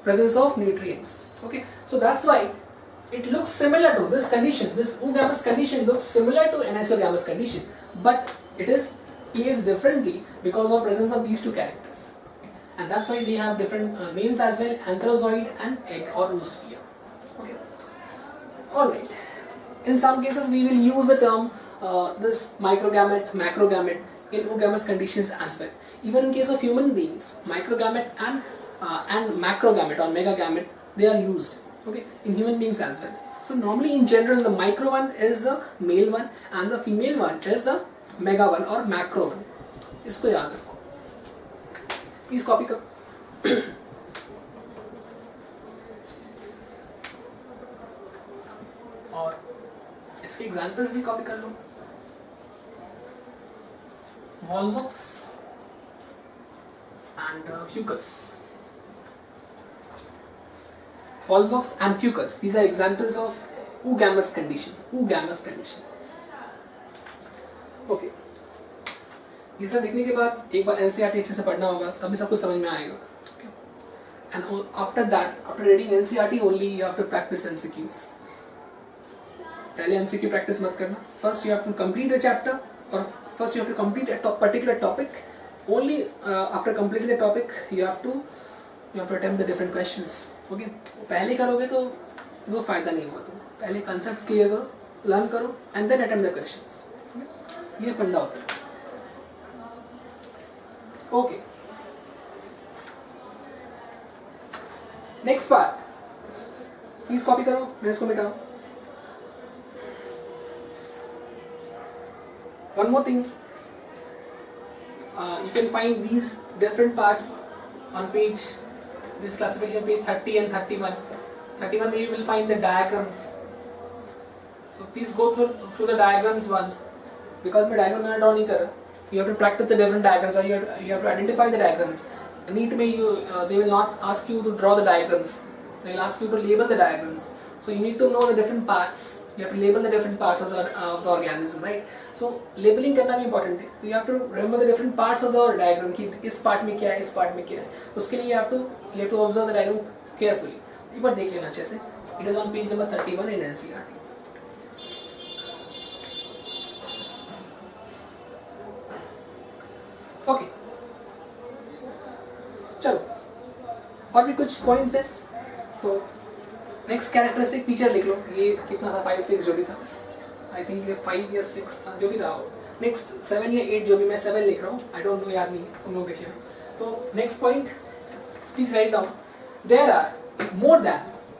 presence of nutrients. Okay, so that's why it looks similar to this condition. This oogamous condition looks similar to anisogamous condition, but it is placed differently because of presence of these two characters, and that's why they have different names as well: antherozoid and egg or oosphere. Okay, all right. In some cases, we will use the term this microgamete, macrogamete in oogamous conditions as well. Even in case of human beings, microgamete and macrogamete or megagamete, they are used. Okay, in human beings as well. So normally in general, the micro one is the male one and the female one is the mega one or macro one. इसको याद रखो. Please copy करो. और इसके examples भी copy कर लो. Volvox and fucus. Volvox and fucus. These are examples of oogamous condition. Oogamous condition. Okay. ये सब लिखने के बाद एक बार NCERT अच्छे से पढ़ना होगा, तभी सब कुछ समझ में आएगा. Okay. And after that, after reading NCERT only, you have to practice MCQs. पहले MCQ practice मत करना. First you have to complete the chapter, or first you have to complete a particular topic. Only after completing the topic, you have to attempt the different questions. Okay. पहले करोगे तो वो फायदा नहीं होगा. तुम पहले concepts clear करो, learn करो, and then attempt the questions. Okay. ये फंडा होता है. Okay. Next part. Please copy करो, मैं इसको मिटाऊँ. One more thing. You can find these different parts on page, this classification page 30 and 31. 31 you will find the diagrams. So please go through the diagrams once, because मैं diagram में draw नहीं कर रहा. You have to practice the different diagrams, or you have to identify the diagrams. NEET में they will not ask you to draw the diagrams. They will ask you to label the diagrams. So you need to know the different parts. You have to label the different parts of the organism, right? So labeling करना भी important है. So you have to remember the different parts of the diagram कि इस part में क्या है, इस part में क्या है. उसके लिए you have to observe the diagram carefully. एक बार देख लेना अच्छे से. It is on page number 31 in NCERT. Okay. चलो. और भी कुछ पॉइंट्स है. सो नेक्स्ट कैरेक्टरिस्टिक फीचर लिख लो. ये कितना था, 5 6 जो भी था. आई थिंक ये 5 या 6 था, जो भी रहा हो. नेक्स्ट 7 या 8 जो भी, मैं 7 लिख रहा हूँ. आई डोंट नो, याद नहीं, तुम लोग देख लेना. तो next point, please write down. There are more than,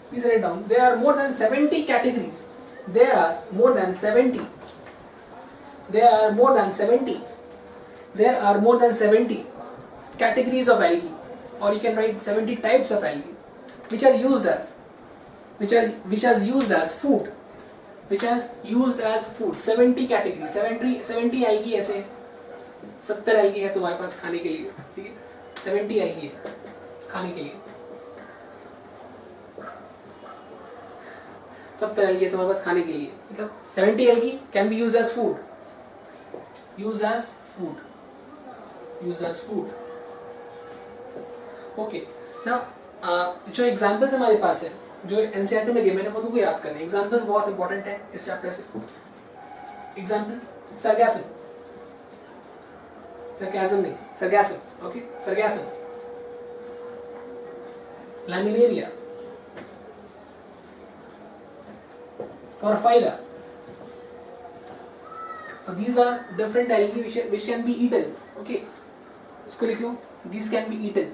please write down, there are more than 70 categories. There are more than 70. There are more than 70. There are more than 70 categories of algae, or you can write 70 types of algae, which are used as, which has used as food, which has used as food. 70 categories, 70 algae ऐसे 70 algae है तुम्हारे पास खाने के लिए, ठीक है. 70 algae है खाने के लिए. 70 algae है तुम्हारे पास खाने के लिए, मतलब 70 algae can be used as food. Used as food. Used as food. Okay. Now, जो एग्जाम्पल्स हमारे पास है, जो एनसीईआरटी में गिवन है, वो तुमको याद करना है. एग्जाम्पल्स बहुत इंपॉर्टेंट है इस चैप्टर से. एग्जाम्पल, सरगैसम, सरगैसम नहीं, Sargassum. Okay, Sargassum, Laminaria, porphyra. So these are different algae which can be eaten. Okay, इसको लिख लो. These can be eaten.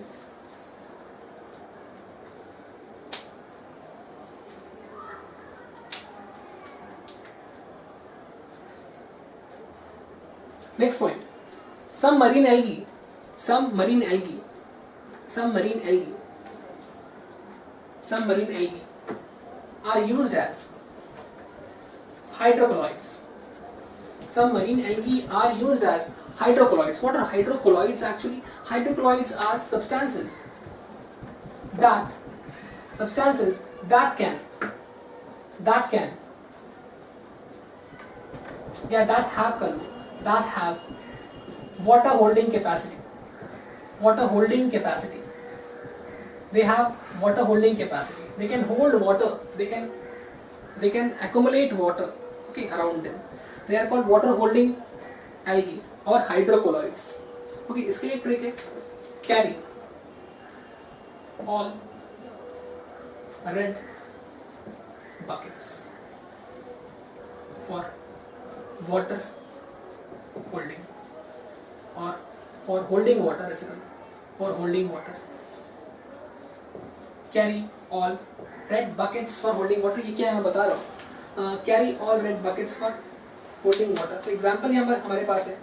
Next point. Some marine algae are used as hydrocolloids. Some marine algae are used as hydrocolloids. What are hydrocolloids actually? Hydrocolloids are substances that have water holding capacity. They have water holding capacity. They can hold water. They can accumulate water, okay, around them. They are called water holding algae or hydrocolloids. Okay, इसके लिए trick है. Carry all red buckets for water holding, or for holding water, ऐसे करना, for holding water. Carry all red buckets for holding water. ये क्या है मैं बता रहा हूँ. Carry all red buckets for holding water. So example यहाँ हमारे पास है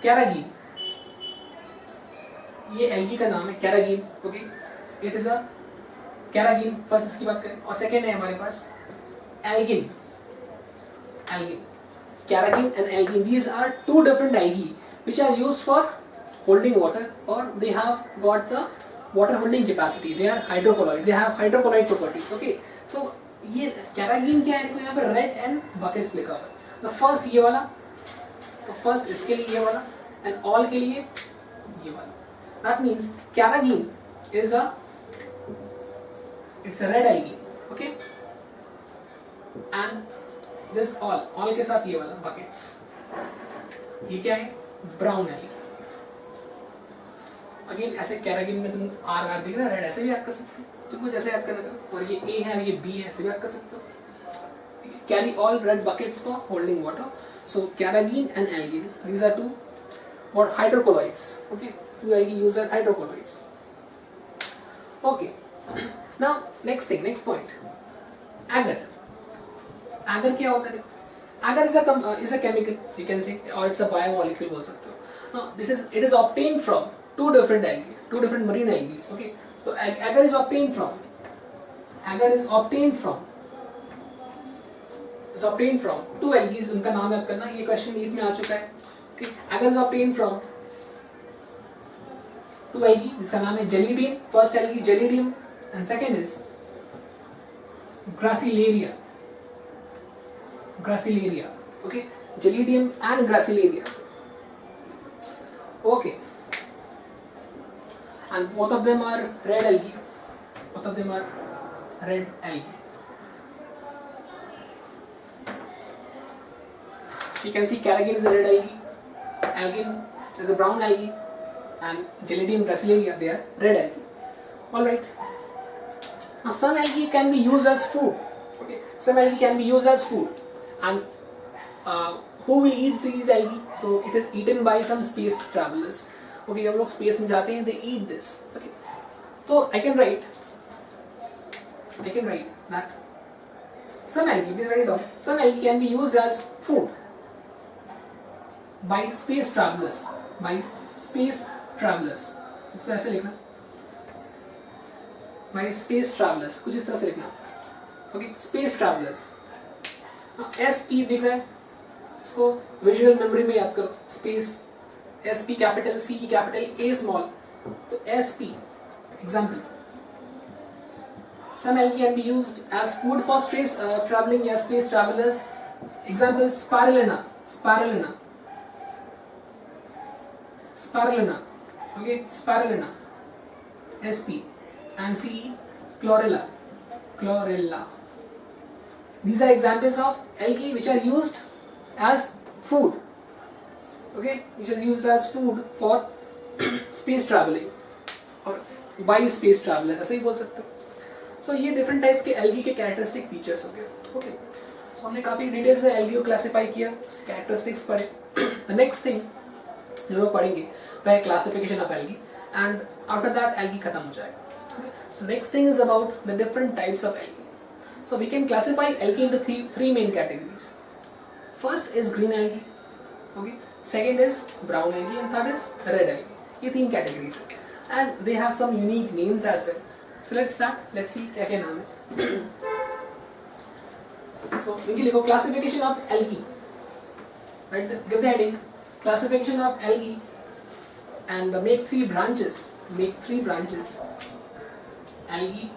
कैरागीन. ये एल्गी का नाम है, कैरागीन. Okay, it is a कैरागीन. First इसकी बात करें, और सेकेंड है हमारे पास Elgin. Carrageen and algin, these are two different algae which are used for holding water, or they have got the water holding capacity. They are hydrocolloids. They have hydrocolloid properties. Okay, so ये कैरागीन क्या है, देखो यहाँ पे red and buckets लिखा हुआ है. तो फर्स्ट ये वाला, तो फर्स्ट इसके लिए ये वाला, एंड ऑल के लिए ये वाला. That means कैरागीन is it's a red algae. Okay, and this all के साथ ये वाला buckets, ये क्या है, ब्राउन algae. अगेन ऐसे कैरागीन में तुम आर दिख रहा है, रेड ऐसे भी याद कर सकते हो, तुमको जैसे याद करना था. और ये ए है और ये बी है, ऐसे भी याद कर सकते हो. Carry all red buckets for holding water. So carrageen and algin, these are two what hydrocolloids. Okay, two algae used as hydrocolloids. Okay, now next point, agar. Agar क्या होता है? Agar is a chemical, you can say, or it's a biomolecule बोल सकते हो. Now it is obtained from two different algae, two different marine algae. Okay, so agar is obtained from two algae. उनका नाम याद करना, ये question NEET में आ चुका है. Okay, agar is obtained from two algae, जिसका नाम है Gelidium. First algae Gelidium, and second is Gracilaria. Okay, Gelidium and Gracilaria. Okay, and both of them are red algae. You can see carrageen is a red algae, algin there's a brown algae, and Gelidium gracilaria, they are red algae. Alright. Now some algae can be used as food. Okay, some algae can be used as food, and who will eat these algae? So it is eaten by some space travelers. Okay, जब लोग space में जाते हैं, they eat this. Okay, so I can write that some algae, please write it down. Some algae can be used as food by space travelers. By space travelers. इसको ऐसे लिखना. By space travelers. कुछ इस तरह से लिखना. Okay, space travelers. SP दिख रहा है. इसको विजुअल मेमोरी में याद करो. Space. SP capital, CE capital, A small. तो SP. Example. Some algae can be used as food for space traveling या space travelers. Example, spirulina. Okay, spirulina. SP and CE, chlorella. These are examples of algae which are used as food. Okay, which is used as food for space traveling or by space traveler. ऐसे ही बोल सकते हो. So ये different types के algae के characteristic features हो गए. Okay, so हमने काफी डिटेल से algae को classify किया, characteristics पढ़े. The next thing जो लोग पढ़ेंगे वह है classification of algae, and after that algae खत्म हो जाएगा. Okay? So next thing is about the different types of algae. So we can classify algae into three main categories. First is green algae. Okay. Second is brown algae, and third is red algae. ये तीन categories हैं, and they have some unique names as well. So let's start. Let's see क्या क्या नाम है. So नीचे लिखो classification of algae. Right? Give the heading. Classification of algae, and make three branches. Algae,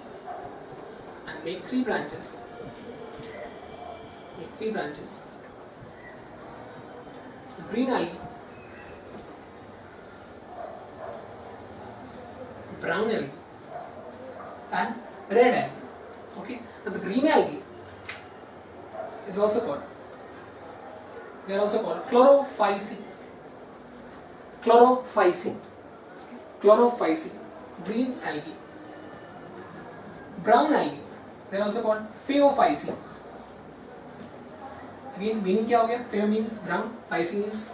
and make three branches. Green algae, brown algae, and red algae. Okay, and the green algae is also called, they are also called chlorophyceae. Green algae. Brown algae, they are also called phaeophyceae. Again, meaning क्या हो गया? Pheo means brown, phyceae means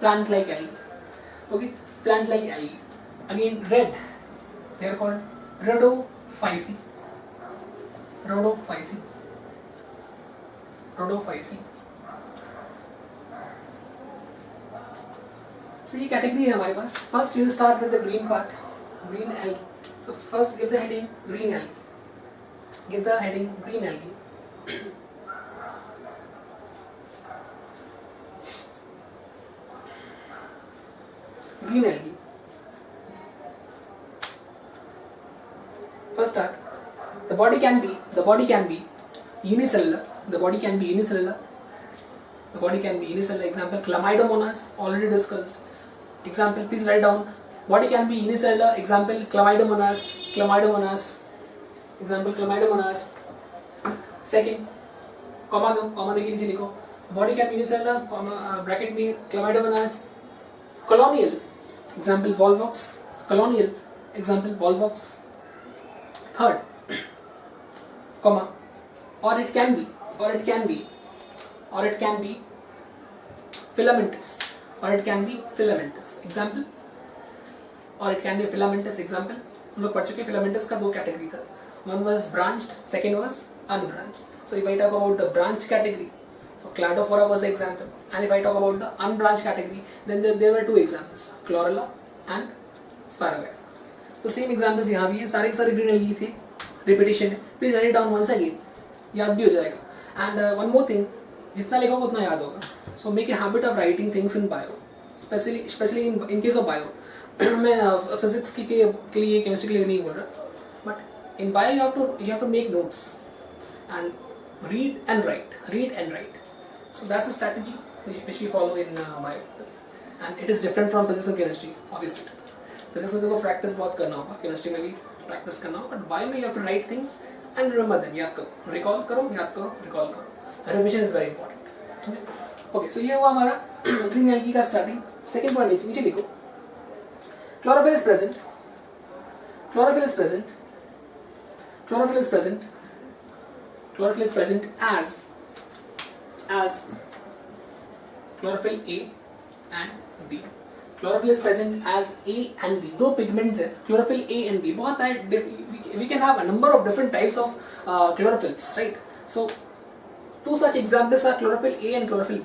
plant-like algae. Okay, plant-like algae. Again, red, they are called rhodophyceae. So ये category है हमारे पास. First we will start with the green part, green algae. So first give the heading green algae. Green algae. First start. The body can be unicellular. Example, Chlamydomonas, already discussed. Example, please write down. Body can be unicellular. Example, Chlamydomonas. Example, Chlamydomonas. Second, comma दे के नीचे लिखो. Body can be unicellular. Bracket में Chlamydomonas. Colonial. Example, Volvox. Third, comma, or it can be filamentous. Example, हम लोग पढ़ चुके filamentous का दो category था. One was branched, second was unbranched. So if I talk about the branched category, so Cladophora was the example, and if I talk about the unbranched category, then there were two examples, Chlorella and Spirogyra. तो same examples यहाँ भी हैं, सारे के सारे green algae थे. Repetition है, please write down once again, याद भी हो जाएगा. एंड वन मोर थिंग, जितना लिखोगे उतना याद होगा. So make a habit of writing things in bio, especially in case of bio. मैं फिजिक्स के लिए, केमिस्ट्री के लिए नहीं बोल रहा, but in bio you have to make notes and read and write. So that's a strategy which we follow in bio, and it is different from physics and chemistry obviously. Physics में देखो practice बहुत करना होगा, chemistry में भी practice करना होगा, but bio में you have to write things and remember them. याद करो, रिकॉल करो. Revision is very important. Okay, so ये हुआ हमारा ग्रीन एल्गी का स्टार्टिंग. सेकेंड पॉइंट नीचे लिखो, chlorophyll is present, chlorophyll is present, chlorophyll is present, chlorophyll is present as chlorophyll A and B. Chlorophyll is present as A and B. दो pigments है, chlorophyll A and B. बहुत है, we can have a number of different types of chlorophylls, right? So two such examples are chlorophyll A and chlorophyll B.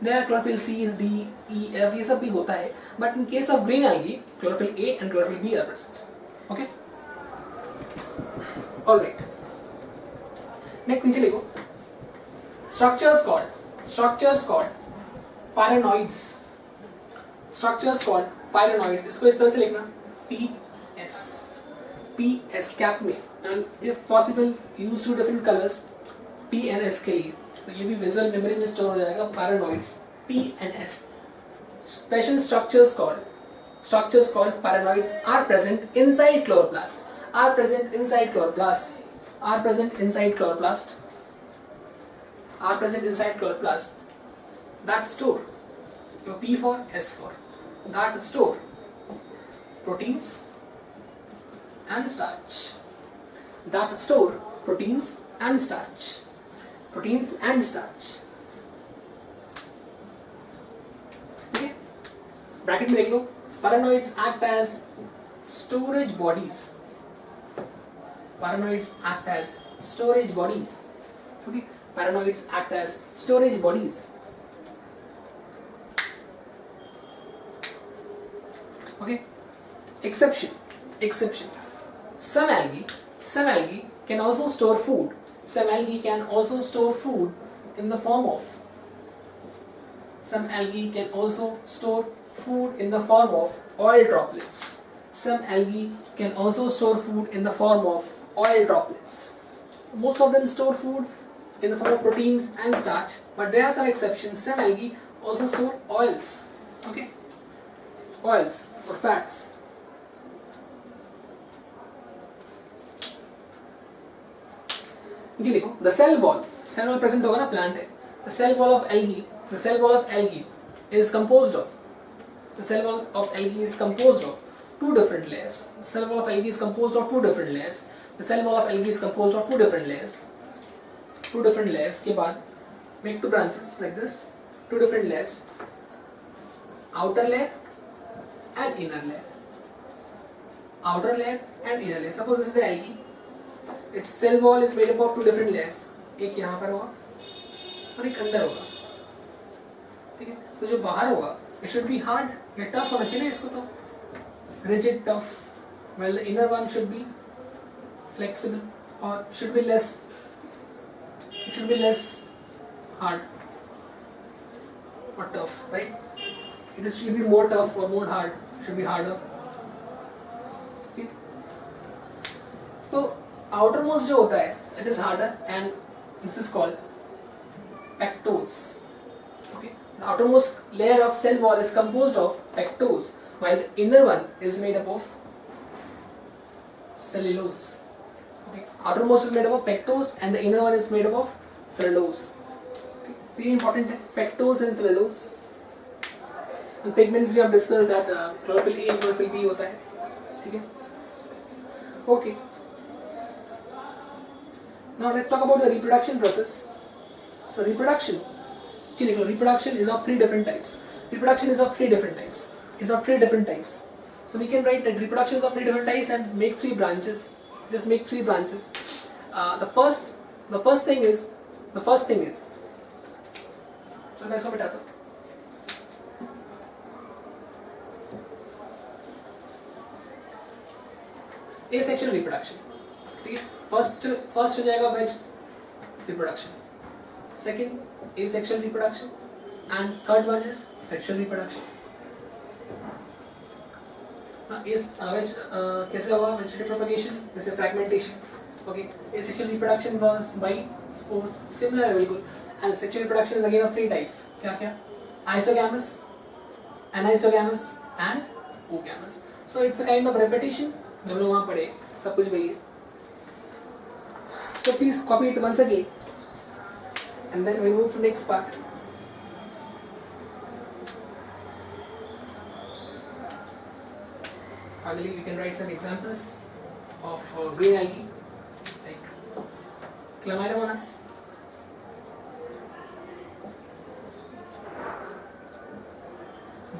There are chlorophyll C, D, E, F, ये सब भी होता है, but in case of green algae, chlorophyll A and chlorophyll B are present. Okay? All right. Next नीचे लिखो, structures called pyrenoids. Structures called pyrenoids. इसको इस तरह से लिखना, PS कैप में, and if possible use two different colors, P and S के लिए, तो ये भी विजुअल मेमोरी में स्टोर हो जाएगा. Pyrenoids, P and S. Special structures called pyrenoids are present inside chloroplast. Are present inside chloroplast. That store, your P for S for, that store proteins and starch. That store proteins and starch. Okay, bracket में लिख लो, pyrenoids act as storage bodies. Okay, pyrenoids act as storage bodies. Okay, exception. Some algae can also store food. In the form of, some algae can also store food in the form of oil droplets. Most of them store food in the form of proteins and starch, but there are some exceptions. Some algae also store oils. Okay, oils or fats. जी लिखो, the cell wall present होगा ना, plant है. The cell wall of algae is composed of two different layers. The cell wall of algae is composed of two different layers. के बाद make two branches like this. Two different layers. Outer layer and inner layer. Suppose this is the algae. Its cell wall is made up of two different layers. एक यहाँ पर होगा और एक अंदर होगा. ठीक है, तो जो बाहर होगा it should be hard या tough होना चाहिए इसको, तो rigid, tough, while the inner one should be flexible or should be less hard or tough, right? It should be more tough or more hard, should be harder. Okay, so outermost जो होता है it is harder and this is called pectose. Okay, the outermost layer of cell wall is composed of pectose, while the inner one is made up of cellulose. Okay, outermost is made up of pectose and the inner one is made up of cellulose. Okay, very important, pectose and cellulose. And pigments we have discussed that chlorophyll A and chlorophyll B होता है. ठीक है, okay. Now let's talk about the reproduction process. So reproduction is of three different types. So we can write that reproduction is of three different types and make three branches. Just make three branches. The first thing is. So मैं इसको बताता हूँ. Asexual reproduction. ठीक है, first हो जाएगा veg reproduction, second asexual reproduction, and third one is sexual reproduction. इस veg कैसे होगा? वेजिटेटिव प्रोपगेशन, जैसे fragmentation. Okay, asexual reproduction was by spores, similar बिल्कुल. And sexual reproduction is again of three types. क्या? Isogamous, anisogamous, and oogamous. So it's a kind of repetition. जब लोग वहाँ पढ़े सब कुछ वही है. So please copy it once again, and then we move to next part. Finally, we can write some examples of green algae like Chlamydomonas,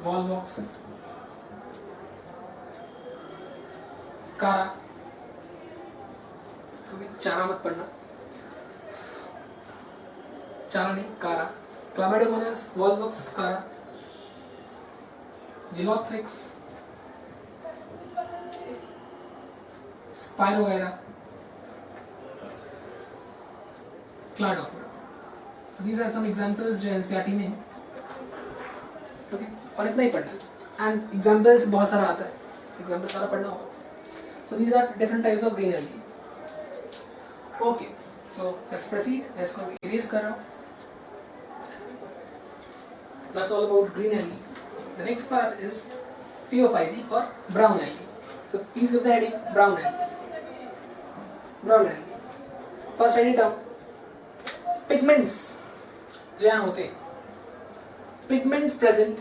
Volvox, Cara. तो भी चारा मत पढ़ना, चारा नहीं, कारा. Chlamydomonas, Volvox, Cara, Gelothrix, Spirogyra, Cladophora. So these are some examples जो NCERT में हैं. Okay, और इतना ही पढ़ना है. And examples बहुत सारा आता है, examples सारा पढ़ना होगा. So these are different types of green algae. Okay, so let's proceed. Let's go erase कर रहा हूँ. That's all about green algae. The next part is Phaeophysi or brown algae. So please give the heading brown algae. Brown algae. First write it down. Pigments जो यहाँ होते हैं. Pigments present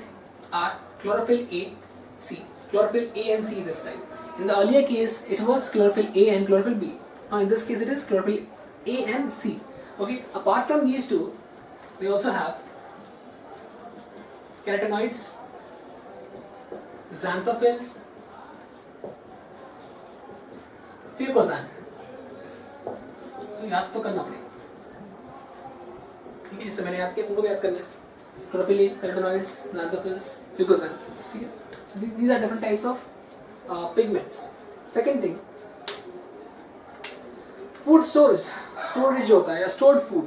are chlorophyll A, C. Chlorophyll A and C this time. In the earlier case, it was chlorophyll A and chlorophyll B. Now in this case, it is chlorophyll A and C. Okay. Apart from these two, we also have carotenoids, xanthophylls, fucoxanthin. So याद तो करना पड़ेगा. ठीक है, जिससे मैंने याद किया तुमको भी याद करना है. Chlorophyll A, carotenoids, xanthophylls, fucoxanthins. ठीक है. So these are different types of pigments. Second thing, food storage. Storage जो होता है या stored food.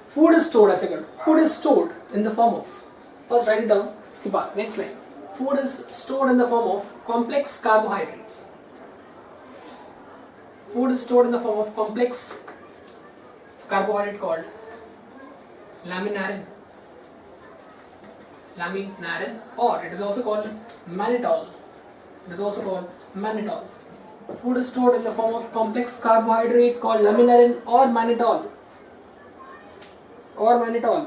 Food is stored ऐसे करो. Food is stored in the form of. First write it down. इसके बाद next line. Food is stored in the form of complex carbohydrates. Food is stored in the form of complex carbohydrate called laminarin. Laminarin, or it is also called mannitol. It is also called mannitol. Food is stored in the form of complex carbohydrate called laminarin or mannitol. Or mannitol.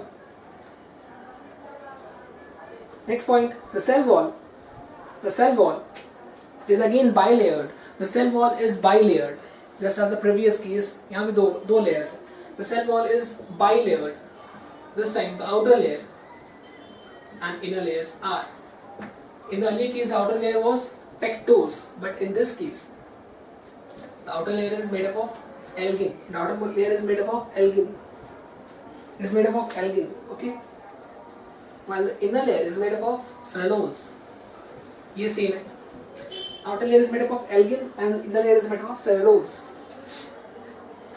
Next point, the cell wall. The cell wall is again bilayered. The cell wall is bilayered. Just as the previous case, यहाँ भी दो layers. The cell wall is bilayered. This time the outer layer and inner layers are. In the earlier case, the outer layer was pectose, but in this case, the outer layer is made up of algin. The outer layer is made up of algin. It is made up of algin, okay? While the inner layer is made up of cellulose. ये same है. Outer layer is made up of algin and inner layer is made up of cellulose.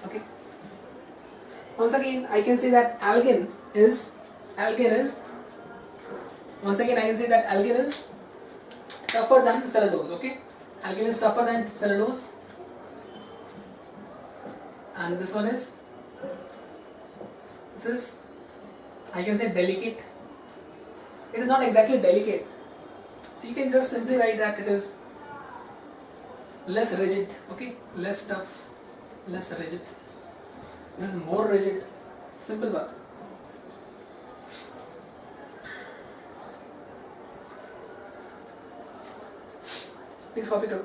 Okay. Once again, I can say that algin is. Once again, I can say that algin is tougher than cellulose. Okay. Algin is tougher than cellulose. And this one is. This is. I can say delicate. It is not exactly delicate. You can just simply write that it is less rigid, okay? Less tough, less rigid. This is more rigid. Simple baat. Please copy karo.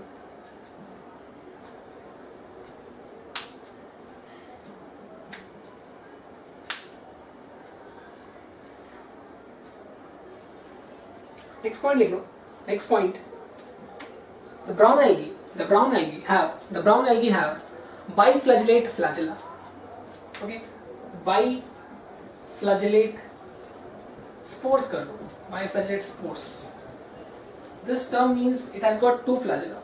Next point लिख लो. Next point. The brown algae have biflagellate flagella. Okay. Biflagellate spores कर दो. Biflagellate spores. This term means it has got two flagella.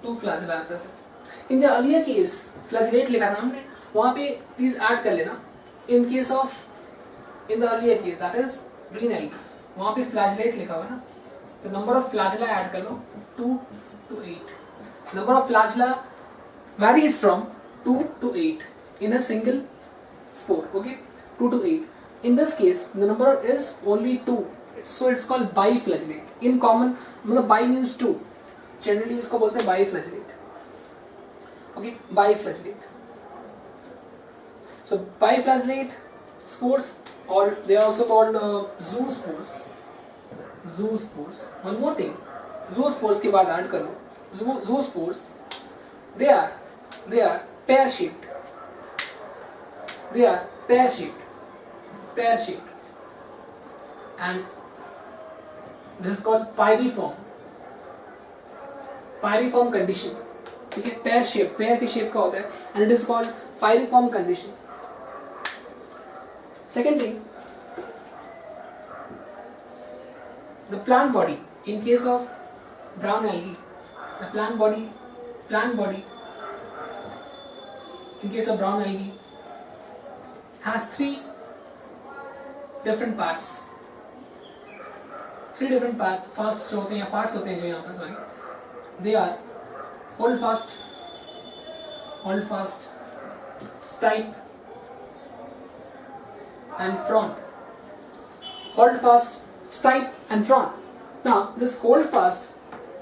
Two flagella at present. In the earlier case, flagellate लिखा था हमने. वहाँ पे please add कर लेना. In the earlier case, that is green algae. वहाँ पे flagellate लिखा हुआ है ना, तो number of flagella ऐड कर लो 2 to 8. Number of flagella varies from 2 to 8 in a single spore. Okay, 2 to 8. In this case, the number is only 2, so it's called biflagellate. In common, मतलब bi means 2. Generally इसको बोलते हैं biflagellate. Okay, biflagellate. So biflagellate spores, or they are also called zoospores. Zoospores. One more thing, zoospores के बाद add कर लो zoospores, they are pear shaped. They are pear shaped, and this is called pyriform condition. ठीक है, pair के shape का होता है, and it is called pyriform condition. Second thing, the plant body. In case of brown algae, the plant body. In case of brown algae, has three different parts. First जो होते हैं, parts होते हैं जो यहाँ पर, sorry, they are holdfast, stipe, and frond. Holdfast, stipe, and frond. Now, this holdfast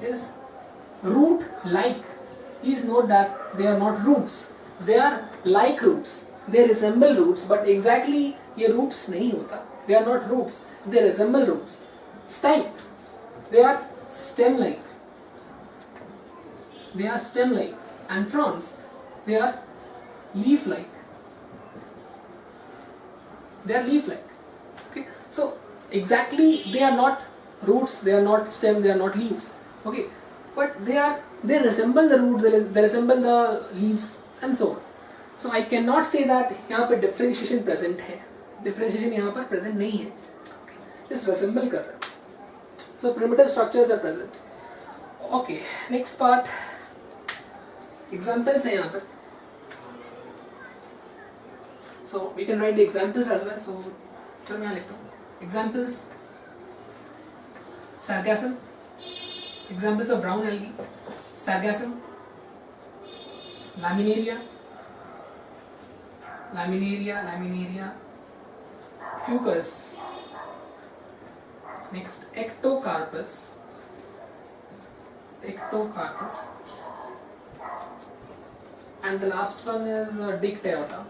is root-like. Please note that they are not roots. They are like roots. They resemble roots, but exactly ये roots नहीं होता. They are not roots. They resemble roots. Stipe, they are stem-like. And fronds, they are leaf-like. Okay, so exactly they are not roots, they are not stem, they are not leaves. Okay, but they resemble the roots, they resemble the leaves, and so on. So I cannot say that यहाँ पे differentiation present है. Differentiation यहाँ पर present नहीं है. Okay, just resemble कर रहा है. So primitive structures are present. Okay, next part. Examples है यहाँ पर. So we can write the examples as well. So चलो मैं यहाँ लिखता हूँ. Examples: sargassum. Examples of brown algae: sargassum, laminaria, fucus. Next, ectocarpus. And the last one is dictyota.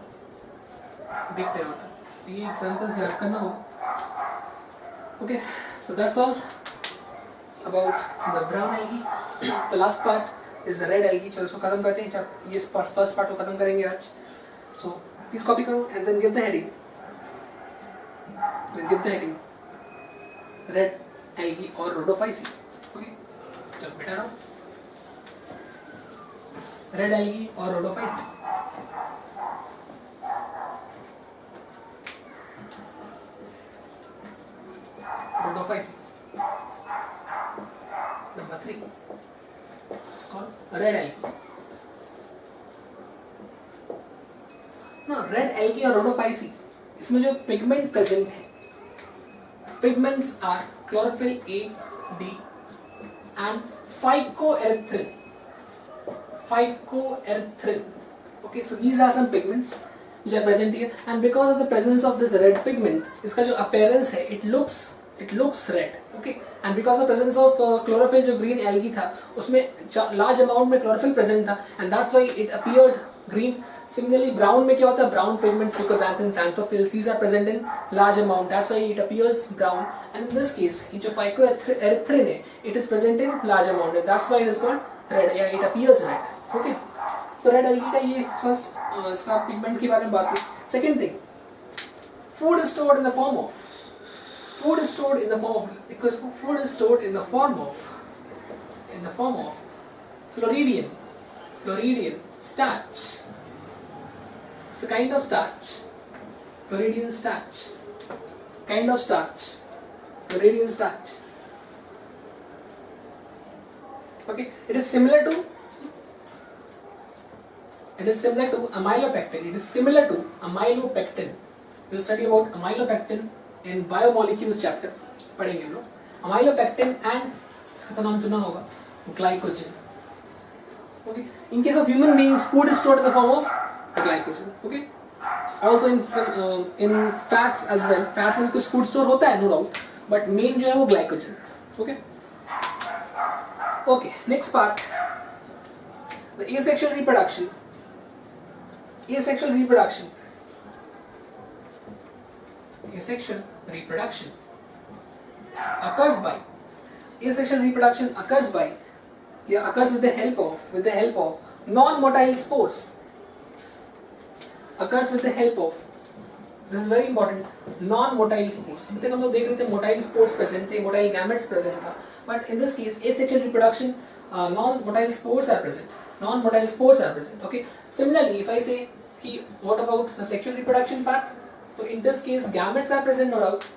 So ये examples याद करना हो. Okay, so that's all about the brown algae. The last part is the red algae. चलो इसको खत्म करते हैं. ये first part को खत्म करेंगे आज. So please copy करो and then give the heading. Red algae or rhodophyceae. Okay, चलो बेटा रहो. Red algae or rhodophyceae. Number 3. It's called red algae. Now, red algae or rhodophyceae, इसमें जो pigment present है, pigments are chlorophyll A, D, and phycoerythrin. Okay, so these are some pigments which are present here, and because of the presence of this red pigment, इसका जो appearance है, it looks red. Okay, and because of presence of chlorophyll, जो green algae था, उसमें large amount में chlorophyll present था, and that's why it appeared green. Similarly, brown में क्या होता है? Brown pigment, fucoxanthins, xanthophylls, these are present in large amount. That's why it appears brown. And in this case, ये जो phycoerythrin है, it is present in large amount. And that's why it is called red. Yeah, it appears red. Okay. So red algae का ये first इसका pigment के बारे में बात की. Second thing, food is stored in the form of Floridian starch. It's a kind of starch. Floridian starch. Okay, it is similar to amylopectin. We'll study about amylopectin in biomolecules chapter. पढ़ेंगे हम लोग. Amylopectin and इसका तो नाम सुना होगा, glycogen. Okay. In case of human beings, food is stored in the form of glycogen. Okay. Also in fats as well. Fats में कुछ food store होता है, no doubt. But main जो है वो glycogen. Okay. Okay. Next part. The asexual reproduction. Asexual reproduction occurs by Yeah, occurs with the help of non-motile spores. Occurs with the help of, this is very important, non-motile spores. अभी तक हम लोग देख रहे थे motile spores present थे, motile gametes present था, but in this case asexual reproduction, non-motile spores are present. Non-motile spores are present. Okay. Similarly, if I say what about the sexual reproduction part? So in this case gametes are present, no doubt,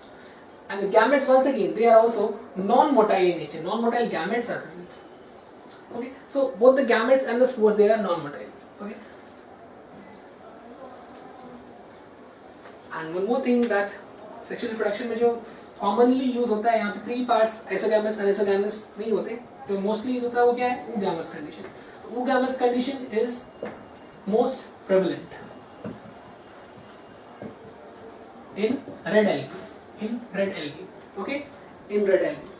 and the gametes once again they are also non-motile in nature. Non-motile gametes are present. Okay. So both the gametes and the spores they are non-motile. Okay. And one more thing that sexual reproduction में जो commonly use होता है यहाँ पे 3 parts isogamous and isogamous नहीं होते, जो mostly use होता है वो क्या है, oogamous condition. Oogamous condition is most prevalent in red algae. Okay, in red algae.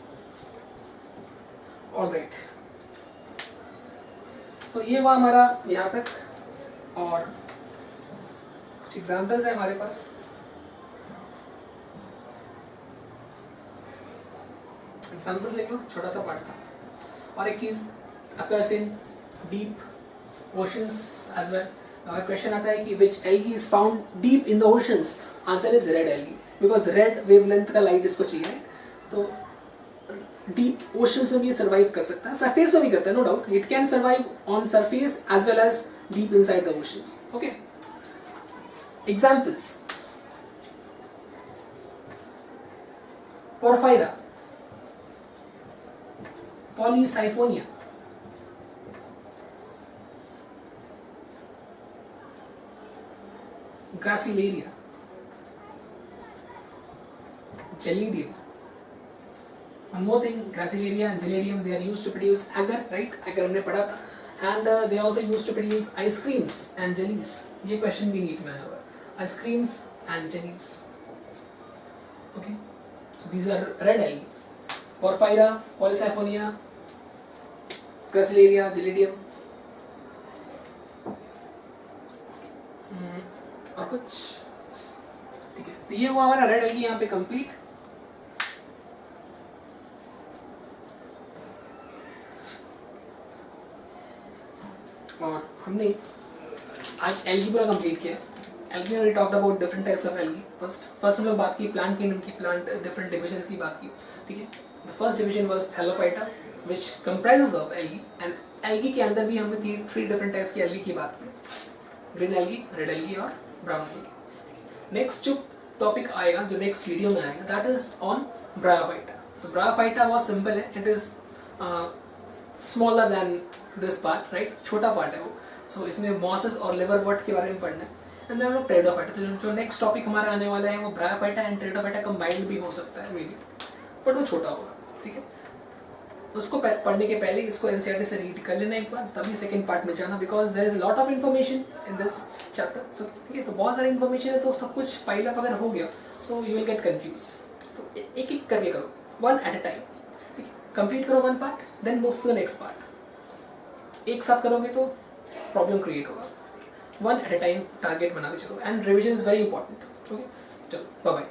All right. तो ये हुआ हमारा यहाँ तक, और कुछ एग्जाम्पल्स है हमारे पास. एग्जाम्पल्स लिख लो, छोटा सा पार्ट था. और एक चीज occurs in deep oceans as well. अगर क्वेश्चन आता है कि which algae is found deep in the oceans, answer is red algae, because red wavelength का लाइट इसको चाहिए. तो डीप ओशंस में भी सर्वाइव कर सकता है, सरफेस में भी करता है, no doubt. It can survive on surface as well as deep inside the oceans. Okay, examples: Porphyra, Polysiphonia, Gracilaria, Gelidium. One more thing, Gracilaria and Geladium, they are used to produce agar, right? Agar हमने पढ़ा था. And they are also used to produce ice creams and jellies. ये question भी NEET में आया हुआ. Ice creams and jellies. Okay. So these are red algae. Porphyra, Polysiphonia, Gracilaria, Geladium. और कुछ ठीक है. तो ये हुआ हमारा red algae यहाँ पे complete. और हमने आज एल्गी पूरा कंप्लीट किया. एल्गी में talked about different types of algae. First हम लोग बात की प्लांट किंगडम की, प्लांट डिफरेंट डिविजन्स की बात की. ठीक है. The first division was Thallophyta which comprises of algae, and algae के अंदर भी हमने 3 डिफरेंट टाइप्स की एल्गी की बात की. ग्रीन एल्गी, रेड एल्गी और ब्राउन एल्गी. नेक्स्ट जो टॉपिक आएगा, जो नेक्स्ट वीडियो में आएगा, दैट इज ऑन ब्रायोफाइटा. तो ब्रायोफाइटा बहुत सिंपल है. It is smaller than this part, right? छोटा पार्ट है वो. सो इसमें मॉसेस और लिवरवर्ट के बारे में पढ़ना है. एंड देन हम लोग टेरिडोफाइटा. तो जो नेक्स्ट टॉपिक हमारा आने वाला है वो ब्रायोफाइटा एंड टेरिडोफाइटा कंबाइंड भी हो सकता है मे बी, बट वो छोटा होगा. ठीक है. उसको पढ़ने के पहले इसको एनसीईआरटी से रीड कर लेना एक बार, तभी सेकंड पार्ट में जाना, because there is lot of information in this chapter. तो ठीक है, तो बहुत सारी इन्फॉर्मेशन है, तो सब कुछ पाइल अप अगर हो गया so you will get confused. तो एक एक करके करो, one at a time. Complete करो one part, then move to the next part. एक साथ करोगे तो प्रॉब्लम क्रिएट होगा. One at a time target बना के चलो, and revision is very important. Okay, चलो बाय बाय.